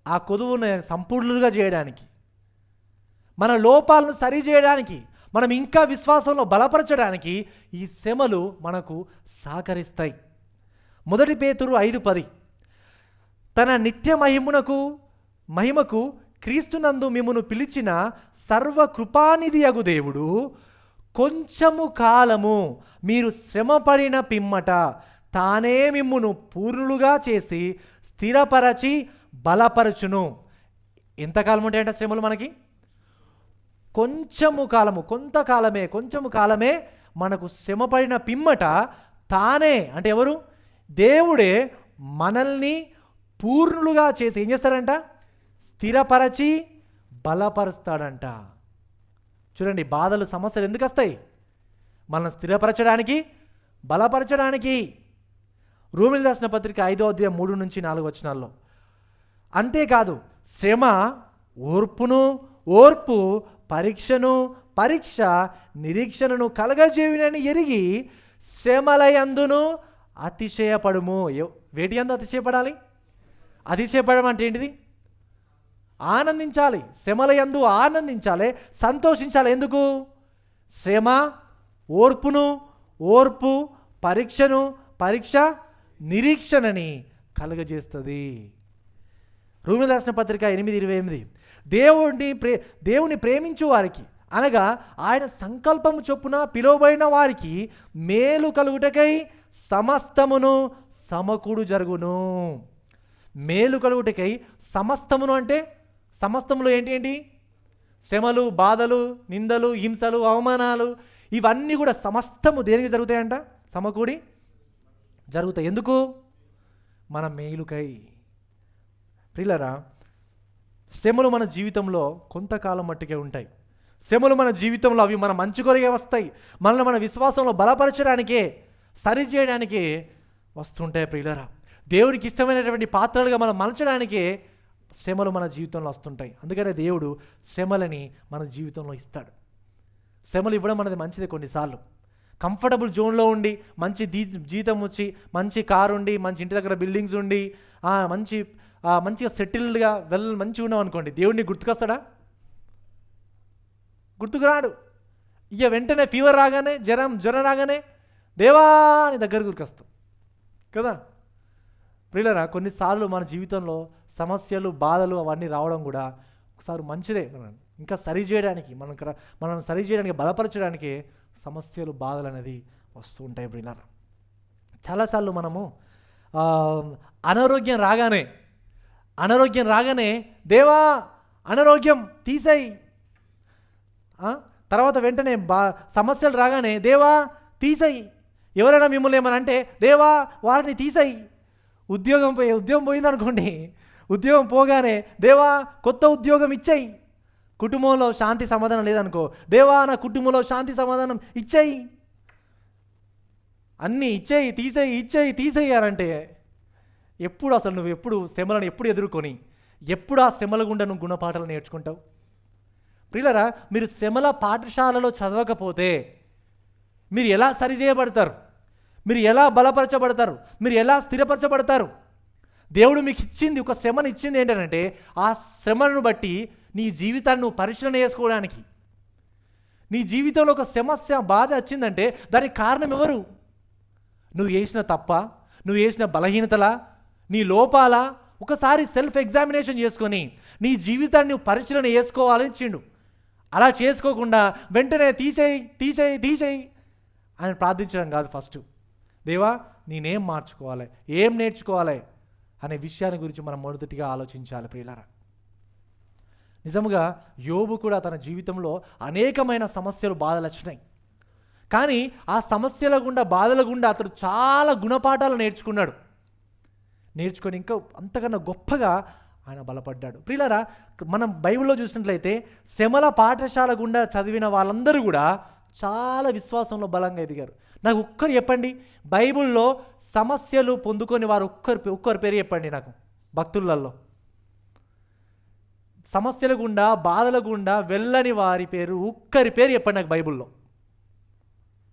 Speaker 1: ఆ కొదువును సంపూర్ణులుగా చేయడానికి, మన లోపాలను సరిచేయడానికి, మనం ఇంకా విశ్వాసంలో బలపరచడానికి ఈ శ్రమలు మనకు సహకరిస్తాయి. 1 పేతురు 5:10 తన నిత్య మహిమకు క్రీస్తునందు మిమ్మును పిలిచిన సర్వకృపానిధి యగు దేవుడు కొంచెము కాలము మీరు శ్రమపడిన పిమ్మట తానే మిమ్మును పూర్ణులుగా చేసి స్థిరపరచి బలపరచును. ఎంతకాలం ఉంటాయంట శ్రమలు మనకి? కొంచెము కాలమే మనకు శ్రమపడిన పిమ్మట తానే అంటే ఎవరు? దేవుడే మనల్ని పూర్ణులుగా చేసి ఏం చేస్తాడంట? స్థిరపరచి బలపరుస్తాడంట. చూడండి, బాధలు సమస్యలు ఎందుకు వస్తాయి? మనల్ని స్థిరపరచడానికి, బలపరచడానికి. రోమీయులకు రాసిన పత్రిక 5వ అధ్యాయం 3-4 వచనాల్లో అంతేకాదు, శ్రమ ఓర్పును, ఓర్పు పరీక్షను, పరీక్ష నిరీక్షణను కలగజేయునని ఎరిగి శ్రమలయందును అతిశయపడుము. వేటి యందు అతిశయపడాలి? అతిశయపడడం అంటే ఏంటిది? ఆనందించాలి. శ్రమలయందు ఆనందించాలి, సంతోషించాలి. ఎందుకు? శ్రమ ఓర్పును, ఓర్పు పరీక్షను, పరీక్ష నిరీక్షణని కలుగజేస్తుంది. రోమీయులకు రాసిన పత్రిక 8:28 దేవుని ప్రేమించు వారికి, అనగా ఆయన సంకల్పము చొప్పున పిలువబడిన వారికి మేలు కలుగుటకై సమస్తమును సమకూడు జరుగును. మేలు కలుగుటకై సమస్తమును అంటే సమస్తములో ఏంటి? శ్రమలు, బాధలు, నిందలు, హింసలు, అవమానాలు, ఇవన్నీ కూడా సమస్తము దేనికి జరుగుతాయంట? సమకూడి జరుగుతాయి. ఎందుకు? మన మేలుకై. ప్రియులారా, శ్రమలు మన జీవితంలో కొంతకాలం మట్టుకే ఉంటాయి. శ్రమలు మన జీవితంలో అవి మన మంచి కొరకే వస్తాయి. మనల్ని మన విశ్వాసంలో బలపరచడానికే, సరిచేయడానికే వస్తుంటాయి. ప్రియులారా, దేవుడికి ఇష్టమైనటువంటి పాత్రలుగా మనం మలచడానికే శ్రమలు మన జీవితంలో వస్తుంటాయి. అందుకనే దేవుడు శ్రమలని మన జీవితంలో ఇస్తాడు. శ్రమలు ఇవ్వడం అనేది మంచిదే. కొన్నిసార్లు కంఫర్టబుల్ జోన్లో ఉండి, మంచి జీతం వచ్చి, మంచి కారు ఉండి, మంచి ఇంటి దగ్గర బిల్డింగ్స్ ఉండి, మంచిగా సెటిల్డ్గా మంచిగా ఉన్నాం అనుకోండి, దేవుడిని గుర్తుకొస్తాడా? గుర్తుకురాడు. ఇక వెంటనే ఫీవర్ రాగానే, జ్వరం రాగానే దేవా అని దగ్గర గుర్తుకొస్తాం కదా. ప్రియులారా, కొన్నిసార్లు మన జీవితంలో సమస్యలు, బాధలు అవన్నీ రావడం కూడా ఒకసారి మంచిదే. ఇంకా సరిచేయడానికి, మనం సరిచేయడానికి, బలపరచడానికి సమస్యలు, బాధలు అనేది వస్తూ ఉంటాయి. ప్రియులారా, చాలాసార్లు మనము అనారోగ్యం రాగానే దేవా అనారోగ్యం తీసేయి, తర్వాత వెంటనే సమస్యలు రాగానే దేవా తీసేయి. ఎవరైనా మిమ్మల్ని ఏమని అంటే దేవా వారిని తీసేయి. ఉద్యోగం పోయిందనుకోండి, ఉద్యోగం పోగానే దేవా కొత్త ఉద్యోగం ఇచ్చేయి. కుటుంబంలో శాంతి సమాధానం లేదనుకో, దేవా నా కుటుంబంలో శాంతి సమాధానం ఇచ్చేయి. అన్నీ ఇచ్చేయి తీసేయి అంటే ఎప్పుడు అసలు నువ్వు ఎప్పుడు శ్రమలను ఎప్పుడు ఎదుర్కొని ఎప్పుడు ఆ శ్రమల గుండా నువ్వు గుణపాఠాలు నేర్చుకుంటావు? ప్రియులారా, మీరు శ్రమల పాఠశాలలో చదవకపోతే మీరు ఎలా సరిచేయబడతారు? మీరు ఎలా బలపరచబడతారు? మీరు ఎలా స్థిరపరచబడతారు? దేవుడు మీకు ఇచ్చింది, ఒక శ్రమను ఇచ్చింది ఏంటంటే ఆ శ్రమను బట్టి నీ జీవితాన్ని నువ్వు పరిశీలన చేసుకోవడానికి. నీ జీవితంలో ఒక సమస్య బాధ వచ్చిందంటే దానికి కారణం ఎవరు? నువ్వు చేసిన తప్ప, నువ్వు చేసిన బలహీనతలా, నీ లోపాలా? ఒకసారి సెల్ఫ్ ఎగ్జామినేషన్ చేసుకొని నీ జీవితాన్ని నువ్వు పరిశీలన చేసుకోవాలని ఇచ్చిండు. అలా చేసుకోకుండా వెంటనే తీసేయి అని ప్రార్థించడం కాదు. ఫస్ట్ దేవా నేనేం మార్చుకోవాలి, ఏం నేర్చుకోవాలి అనే విషయాన్ని గురించి మనం మొదటిగా ఆలోచించాలి. ప్రియులారా, నిజముగా యోబు కూడా తన జీవితంలో అనేకమైన సమస్యలు బాధలు వచ్చినాయి. కానీ ఆ సమస్యల గుండా బాధల గుండా అతడు చాలా గుణపాఠాలు నేర్చుకొని ఇంకా అంతకన్నా గొప్పగా ఆయన బలపడ్డాడు. ప్రియులారా, మనం బైబిల్లో చూసినట్లయితే శ్రమల పాఠశాల గుండా చదివిన వాళ్ళందరూ కూడా చాలా విశ్వాసంలో బలంగా ఎదిగారు. నాకు ఒక్కరు చెప్పండి, బైబిల్లో సమస్యలు పొందుకొని వారు ఒక్కరి పేరు చెప్పండి నాకు. భక్తులలో సమస్యల గుండా బాధల గుండా వెళ్ళని వారి పేరు ఒక్కరి పేరు చెప్పండి నాకు బైబిల్లో.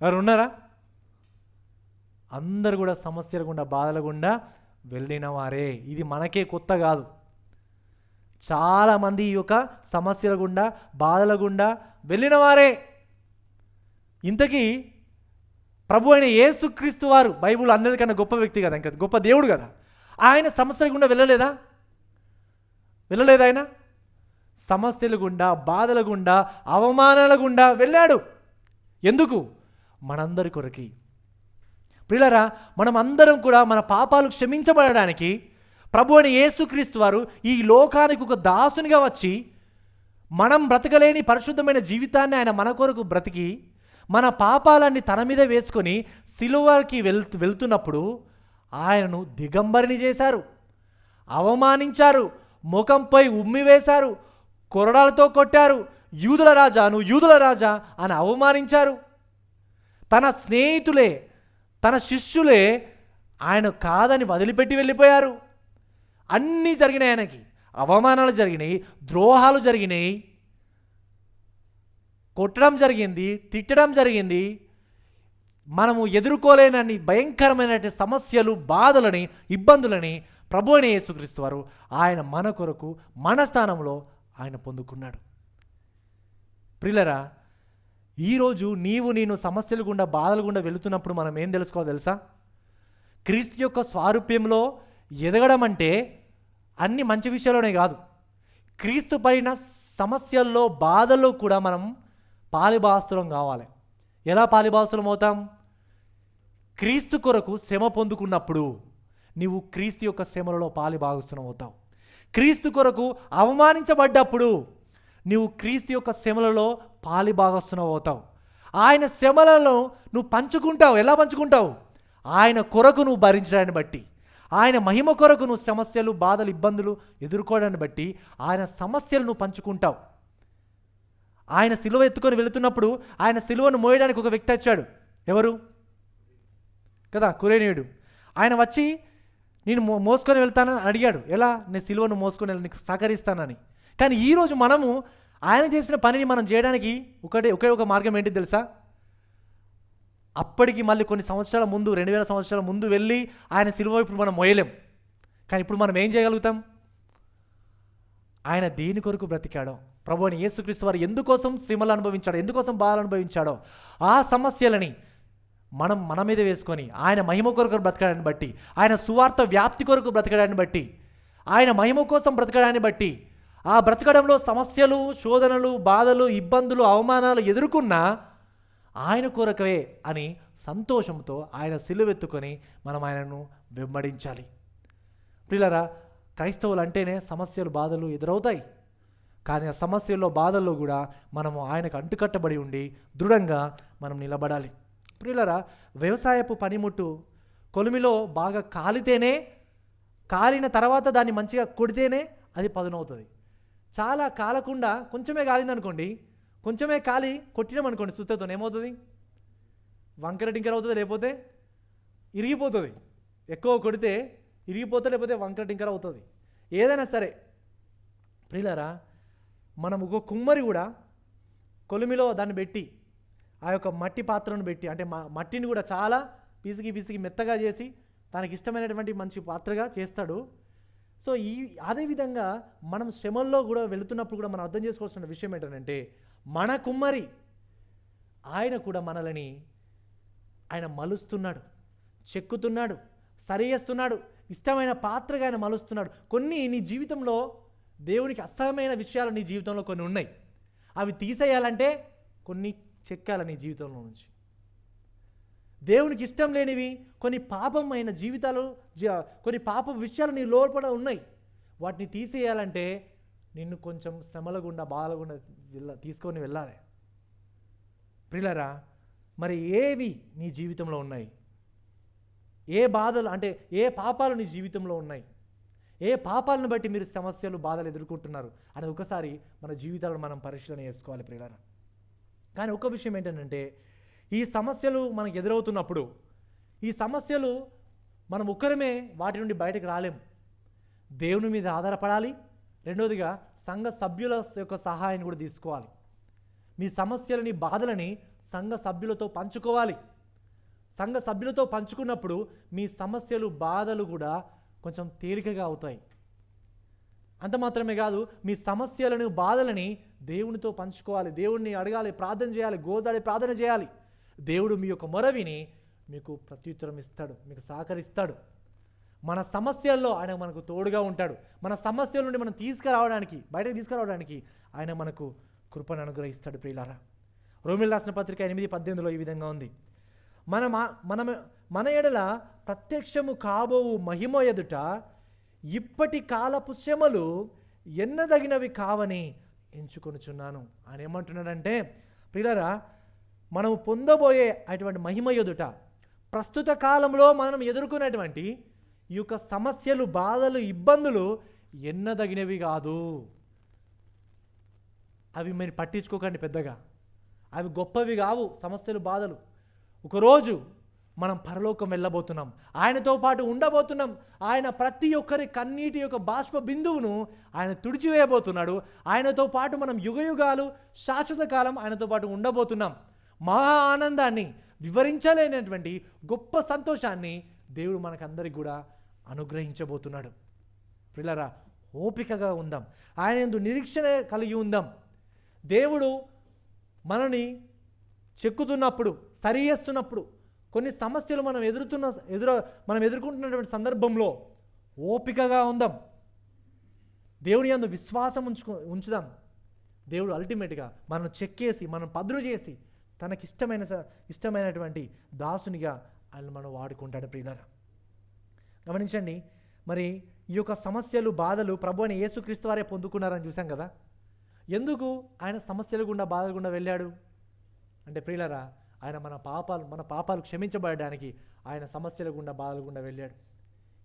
Speaker 1: ఎవరు ఉన్నారా? అందరు కూడా సమస్యల గుండా బాధల గుండా వెళ్ళిన వారే. ఇది మనకే కొత్త కాదు. చాలామంది ఈ యొక్క సమస్యల గుండా బాధల గుండా వెళ్ళిన వారే. ఇంతకీ ప్రభు అయిన యేసుక్రీస్తు వారు బైబిల్ అందరికన్నా గొప్ప వ్యక్తి కదా, ఇంకా గొప్ప దేవుడు కదా. ఆయన సమస్యల గుండా వెళ్ళలేదా? ఆయన సమస్యల గుండా బాధల గుండా అవమానాల గుండా వెళ్ళాడు. ఎందుకు? మనందరి కొరకి. ప్రియులారా, మనం అందరం కూడా మన పాపాలు క్షమించబడడానికి ప్రభు అయిన యేసుక్రీస్తు వారు ఈ లోకానికి ఒక దాసునిగా వచ్చి మనం బ్రతకలేని పరిశుద్ధమైన జీవితాన్ని ఆయన మన కొరకు బ్రతికి మన పాపాలన్నీ తన మీద వేసుకొని సిలువకి వెళ్తున్నప్పుడు ఆయనను దిగంబరిని చేశారు, అవమానించారు, ముఖంపై ఉమ్మి వేశారు, కొరడాలతో కొట్టారు, యూదుల రాజా అని అవమానించారు. తన స్నేహితులే, తన శిష్యులే ఆయన కాదని వదిలిపెట్టి వెళ్ళిపోయారు. అన్నీ జరిగినాయి, ఆయనకి అవమానాలు జరిగినాయి, ద్రోహాలు జరిగినాయి, కొట్టడం జరిగింది, తిట్టడం జరిగింది. మనము ఎదుర్కోలేనన్ని భయంకరమైన సమస్యలు, బాధలని, ఇబ్బందులని ప్రభు అయిన యేసుక్రీస్తు వారు ఆయన మన కొరకు మన స్థానంలో ఆయన పొందుకున్నాడు. ప్రియులారా, ఈరోజు నేను సమస్యలు గుండా బాధల గుండా వెళుతున్నప్పుడు మనం ఏం తెలుసుకోవాలి తెలుసా? క్రీస్తు యొక్క స్వారూప్యంలో ఎదగడం అంటే అన్ని మంచి విషయాల్లోనే కాదు, క్రీస్తు పడిన సమస్యల్లో బాధల్లో కూడా మనం పాలిభాగస్తులం కావాలి. ఎలా పాలిభాగస్తులం అవుతాం? క్రీస్తు కొరకు శ్రమ పొందుకున్నప్పుడు నీవు క్రీస్తు యొక్క శ్రమలలో పాలిభాగస్తులం అవుతావు. క్రీస్తు కొరకు అవమానించబడ్డప్పుడు నీవు క్రీస్తు యొక్క శ్రమలలో పాలిభాగస్తులం అవుతావు. ఆయన శ్రమలలో నువ్వు పంచుకుంటావు. ఎలా పంచుకుంటావు? ఆయన కొరకు నువ్వు భరించడాన్ని బట్టి, ఆయన మహిమ కొరకు నువ్వు సమస్యలు, బాధలు, ఇబ్బందులు ఎదుర్కోవడాన్ని బట్టి ఆయన సమస్యలు నువ్వు పంచుకుంటావు. ఆయన సిలువ ఎత్తుకొని వెళుతున్నప్పుడు ఆయన సిలువను మోయడానికి ఒక వ్యక్తి వచ్చాడు. ఎవరు కదా? కురేనీయుడు. ఆయన వచ్చి నేను మోసుకొని వెళ్తానని అడిగాడు. ఎలా? నేను సిలువను మోసుకొని నీకు సహకరిస్తానని. కానీ ఈరోజు మనము ఆయన చేసిన పనిని మనం చేయడానికి ఒకే ఒక మార్గం ఏంటి తెలుసా? అప్పటికి మళ్ళీ కొన్ని సంవత్సరాల ముందు, 2000 సంవత్సరాల ముందు వెళ్ళి ఆయన సిలువ ఇప్పుడు మనం మోయలేం. కానీ ఇప్పుడు మనం ఏం చేయగలుగుతాం? ఆయన దేని కొరకు బ్రతికాడో, ప్రభు అయిన యేసుక్రీస్తు వారు ఎందుకోసం శ్రమలు అనుభవించాడో, ఎందుకోసం బాధలు అనుభవించాడో ఆ సమస్యలని మనం మన మీద వేసుకొని ఆయన మహిమ కొరకు బ్రతకడాన్ని బట్టి, ఆయన సువార్త వ్యాప్తి కొరకు బ్రతకడాన్ని బట్టి, ఆయన మహిమ కోసం బ్రతకడాన్ని బట్టి, ఆ బ్రతకడంలో సమస్యలు, శోధనలు, బాధలు, ఇబ్బందులు, అవమానాలు ఎదుర్కొన్నా ఆయన కొరకే అని సంతోషంతో ఆయన సిలువెత్తుకొని మనం ఆయనను వెంబడించాలి. ప్రియులారా, క్రైస్తవులు అంటేనే సమస్యలు, బాధలు ఎదురవుతాయి. కానీ ఆ సమస్యల్లో, బాధల్లో కూడా మనము ఆయనకు అంటుకట్టబడి ఉండి దృఢంగా మనం నిలబడాలి. ప్రియులారా, వ్యవసాయపు పనిముట్టు కొలిమిలో బాగా కాలిన తర్వాత దాన్ని మంచిగా కొడితేనే అది పదునవుతుంది. చాలా కాలకుండా కొంచెమే కాలిందనుకోండి, కొంచెమే కాలి కొట్టినామనుకోండి సుత్తతో ఏమవుతుంది? వంకర టింకర అవుతుంది, లేకపోతే ఇరిగిపోతుంది. ఎక్కువ కొడితే ఇరిగిపోతుంది, లేకపోతే వంకర టింకర అవుతుంది. ఏదైనా సరే ప్రియులారా, మనం ఒక కుమ్మరి కూడా కొలిమిలో దాన్ని పెట్టి ఆ యొక్క మట్టి పాత్రను పెట్టి, అంటే మట్టిని కూడా చాలా పిసికి మెత్తగా చేసి తనకి ఇష్టమైనటువంటి మంచి పాత్రగా చేస్తాడు. సో అదేవిధంగా మనం శ్రమల్లో కూడా వెళుతున్నప్పుడు కూడా మనం అర్థం చేసుకోవాల్సిన విషయం ఏంటంటే, మన కుమ్మరి ఆయన కూడా మనల్ని ఆయన మలుస్తున్నాడు, చెక్కుతున్నాడు, సరి చేస్తున్నాడు, ఇష్టమైన పాత్రగా ఆయన మలుస్తున్నాడు. కొన్ని నీ జీవితంలో దేవునికి అసహ్యమైన విషయాలు నీ జీవితంలో కొన్ని ఉన్నాయి. అవి తీసేయాలంటే కొన్ని చెక్కాలి నీ జీవితంలో నుంచి. దేవునికి ఇష్టం లేనివి కొన్ని పాపమైన జీవితాలు, కొన్ని పాప విషయాలు నీ లోపల ఉన్నాయి. వాటిని తీసేయాలంటే నిన్ను కొంచెం శ్రమల గుండా, బాధల గుండా తీసుకొని వెళ్ళాలి. ప్రియులారా, మరి ఏవి నీ జీవితంలో ఉన్నాయి? ఏ బాధలు, అంటే ఏ పాపాలు నీ జీవితంలో ఉన్నాయి? ఏ పాపాలను బట్టి మీరు సమస్యలు, బాధలు ఎదుర్కొంటున్నారు అనేది ఒకసారి మన జీవితాలను మనం పరిశీలన చేసుకోవాలి ప్రియులారా. కానీ ఒక విషయం ఏంటంటే, ఈ సమస్యలు మనకు ఎదురవుతున్నప్పుడు ఈ సమస్యలు మనం ఒక్కరమే వాటి నుండి బయటకు రాలేము. దేవుని మీద ఆధారపడాలి. రెండవదిగా సంఘ సభ్యుల యొక్క సహాయాన్ని కూడా తీసుకోవాలి. మీ సమస్యలని, బాధలని సంఘ సభ్యులతో పంచుకోవాలి. సంఘ సభ్యులతో పంచుకున్నప్పుడు మీ సమస్యలు, బాధలు కూడా కొంచెం తేలికగా అవుతాయి. అంత మాత్రమే కాదు, మీ సమస్యలను, బాధలని దేవునితో పంచుకోవాలి. దేవుణ్ణి అడగాలి, ప్రార్థన చేయాలి, గోజాడి ప్రార్థన చేయాలి. దేవుడు మీ యొక్క మొరవిని మీకు ప్రత్యుత్తరం ఇస్తాడు, మీకు సహకరిస్తాడు. మన సమస్యల్లో ఆయన మనకు తోడుగా ఉంటాడు. మన సమస్యల నుండి మనం బయటకు తీసుకురావడానికి ఆయన మనకు కృపను అనుగ్రహిస్తాడు ప్రియులారా. రోమిల్ రాసిన పత్రిక 8:18 ఈ విధంగా ఉంది: మన ఎడల ప్రత్యక్షము కాబోవు మహిమ ఎదుట ఇప్పటి కాలపు శ్రమలు ఎన్నదగినవి కావని ఎంచుకొనుచున్నాను. ఆయన ఏమంటున్నాడంటే, ప్రియులారా, మనము పొందబోయే అటువంటి మహిమ ఎదుట ప్రస్తుత కాలంలో మనం ఎదుర్కొనేటువంటి ఈ యొక్క సమస్యలు, బాధలు, ఇబ్బందులు ఎన్నదగినవి కాదు. అవి మీరు పట్టించుకోకండి పెద్దగా. అవి గొప్పవి కావు సమస్యలు, బాధలు. ఒకరోజు మనం పరలోకం వెళ్ళబోతున్నాం, ఆయనతో పాటు ఉండబోతున్నాం. ఆయన ప్రతి ఒక్కరి కన్నీటి యొక్క బాష్ప బిందువును ఆయన తుడిచివేయబోతున్నాడు. ఆయనతో పాటు మనం యుగయుగాలు, శాశ్వత కాలం ఆయనతో పాటు ఉండబోతున్నాం. మహా ఆనందాన్ని, వివరించలేనటువంటి గొప్ప సంతోషాన్ని దేవుడు మనకందరికి కూడా అనుగ్రహించబోతున్నాడు. ప్రియులారా, ఓపికగా ఉందాం, ఆయన యందు నిరీక్షణ కలిగి ఉందాం. దేవుడు మనని చెక్కుతున్నప్పుడు, సరి చేస్తున్నప్పుడు, కొన్ని సమస్యలు మనం ఎదుర్కొంటున్నటువంటి సందర్భంలో ఓపికగా ఉందాం. దేవుని యందు విశ్వాసం ఉంచుదాం. దేవుడు అల్టిమేట్గా మనం చెక్కేసి, మనం పదును చేసి తనకి ఇష్టమైనటువంటి దాసునిగా ఆయన మనం వాడుకుంటాడు. ప్రియులారా, గమనించండి. మరి ఈ యొక్క సమస్యలు, బాధలు ప్రభు అని యేసుక్రీస్తు వారే పొందుకున్నారని చూసాం కదా. ఎందుకు ఆయన సమస్యలు గుండా, బాధల గుండా వెళ్ళాడు అంటే, ప్రియులారా, ఆయన మన పాపాలు క్షమించబడడానికి ఆయన సమస్యల గుండా, బాధల గుండా వెళ్ళాడు.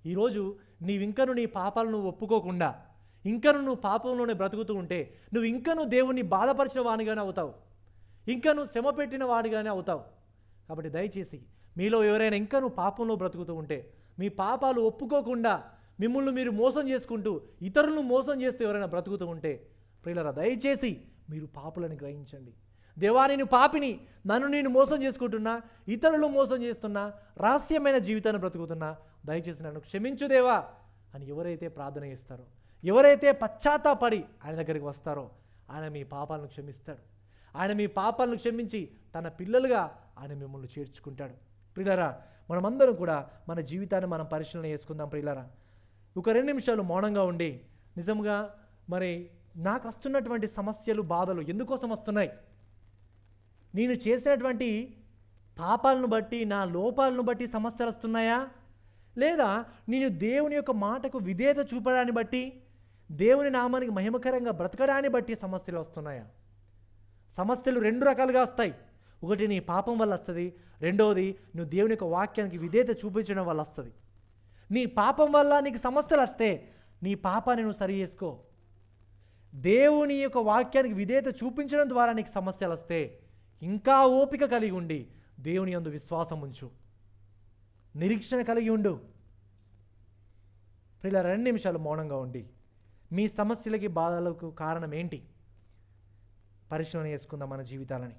Speaker 1: ఈరోజు నీవింకను నీ పాపాలను ఒప్పుకోకుండా, ఇంకను నువ్వు పాపంలోనే బ్రతుకుతూ ఉంటే, నువ్వు ఇంకను దేవుణ్ణి బాధపరిచిన వాడిగానే అవుతావు, ఇంకను శ్రమ పెట్టిన వాడిగానే అవుతావు. కాబట్టి దయచేసి మీలో ఎవరైనా ఇంకను పాపంలో బ్రతుకుతూ ఉంటే, మీ పాపాలు ఒప్పుకోకుండా మిమ్మల్ని మీరు మోసం చేసుకుంటూ ఇతరులను మోసం చేస్తూ ఎవరైనా బ్రతుకుతూ ఉంటే, ప్రియులారా, దయచేసి మీరు పాపులను గ్రహించండి. దేవా, నేను పాపిని, నన్ను నేను మోసం చేసుకుంటున్నా, ఇతరులు మోసం చేస్తున్నా, రహస్యమైన జీవితాన్ని బ్రతుకుతున్నా, దయచేసి నన్ను క్షమించు దేవా అని ఎవరైతే ప్రార్థన చేస్తారో, ఎవరైతే పశ్చాత్తాపడి ఆయన దగ్గరికి వస్తారో, ఆయన మీ పాపాలను క్షమిస్తాడు. ఆయన మీ పాపాలను క్షమించి తన పిల్లలుగా ఆయన మిమ్మల్ని చేర్చుకుంటాడు. ప్రియులారా, మనమందరం కూడా మన జీవితాన్ని మనం పరిశీలన చేసుకుందాం. ప్రియులారా, ఒక 2 నిమిషాలు మౌనంగా ఉండి, నిజంగా మరి నాకు వస్తున్నటువంటి సమస్యలు, బాధలు ఎందుకోసం వస్తున్నాయి? నేను చేసినటువంటి పాపాలను బట్టి, నా లోపాలను బట్టి సమస్యలు వస్తున్నాయా? లేదా నేను దేవుని యొక్క మాటకు విధేయత చూపడాన్ని బట్టి, దేవుని నామానికి మహిమకరంగా బ్రతకడాన్ని బట్టి సమస్యలు వస్తున్నాయా? సమస్యలు 2 రకాలుగా వస్తాయి. ఒకటి నీ పాపం వల్ల వస్తుంది, రెండవది నువ్వు దేవుని యొక్క వాక్యానికి విధేయత చూపించడం వల్ల వస్తుంది. నీ పాపం వల్ల నీకు సమస్యలు వస్తే నీ పాపాన్ని నువ్వు సరి చేసుకో. దేవుని యొక్క వాక్యానికి విధేయత చూపించడం ద్వారా నీకు సమస్యలు వస్తే ఇంకా ఓపిక కలిగి ఉండి దేవుని యందు విశ్వాసం ఉంచు, నిరీక్షణ కలిగి ఉండు. ఇలా 2 నిమిషాలు మౌనంగా ఉండి మీ సమస్యలకి బాధలకు కారణం ఏంటి పరిశీలన చేసుకుందాం మన జీవితాలని.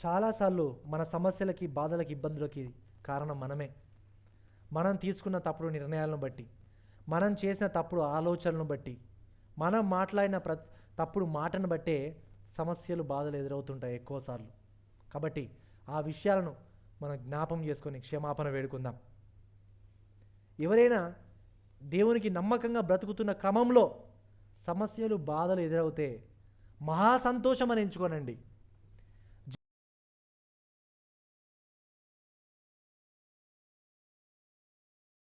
Speaker 1: చాలాసార్లు మన సమస్యలకి, బాధలకి, ఇబ్బందులకి కారణం మనమే. మనం తీసుకున్న తప్పుడు నిర్ణయాలను బట్టి, మనం చేసిన తప్పుడు ఆలోచనలను బట్టి, మనం మాట్లాడిన తప్పుడు మాటను బట్టే సమస్యలు, బాధలు ఎదురవుతుంటాయి ఎక్కువసార్లు. కాబట్టి ఆ విషయాలను మనం జ్ఞాపం చేసుకొని క్షమాపణ వేడుకుందాం. ఎవరైనా దేవునికి నమ్మకంగా బ్రతుకుతున్న క్రమంలో సమస్యలు, బాధలు ఎదురవుతే మహా సంతోషం అని ఎంచుకోనండి.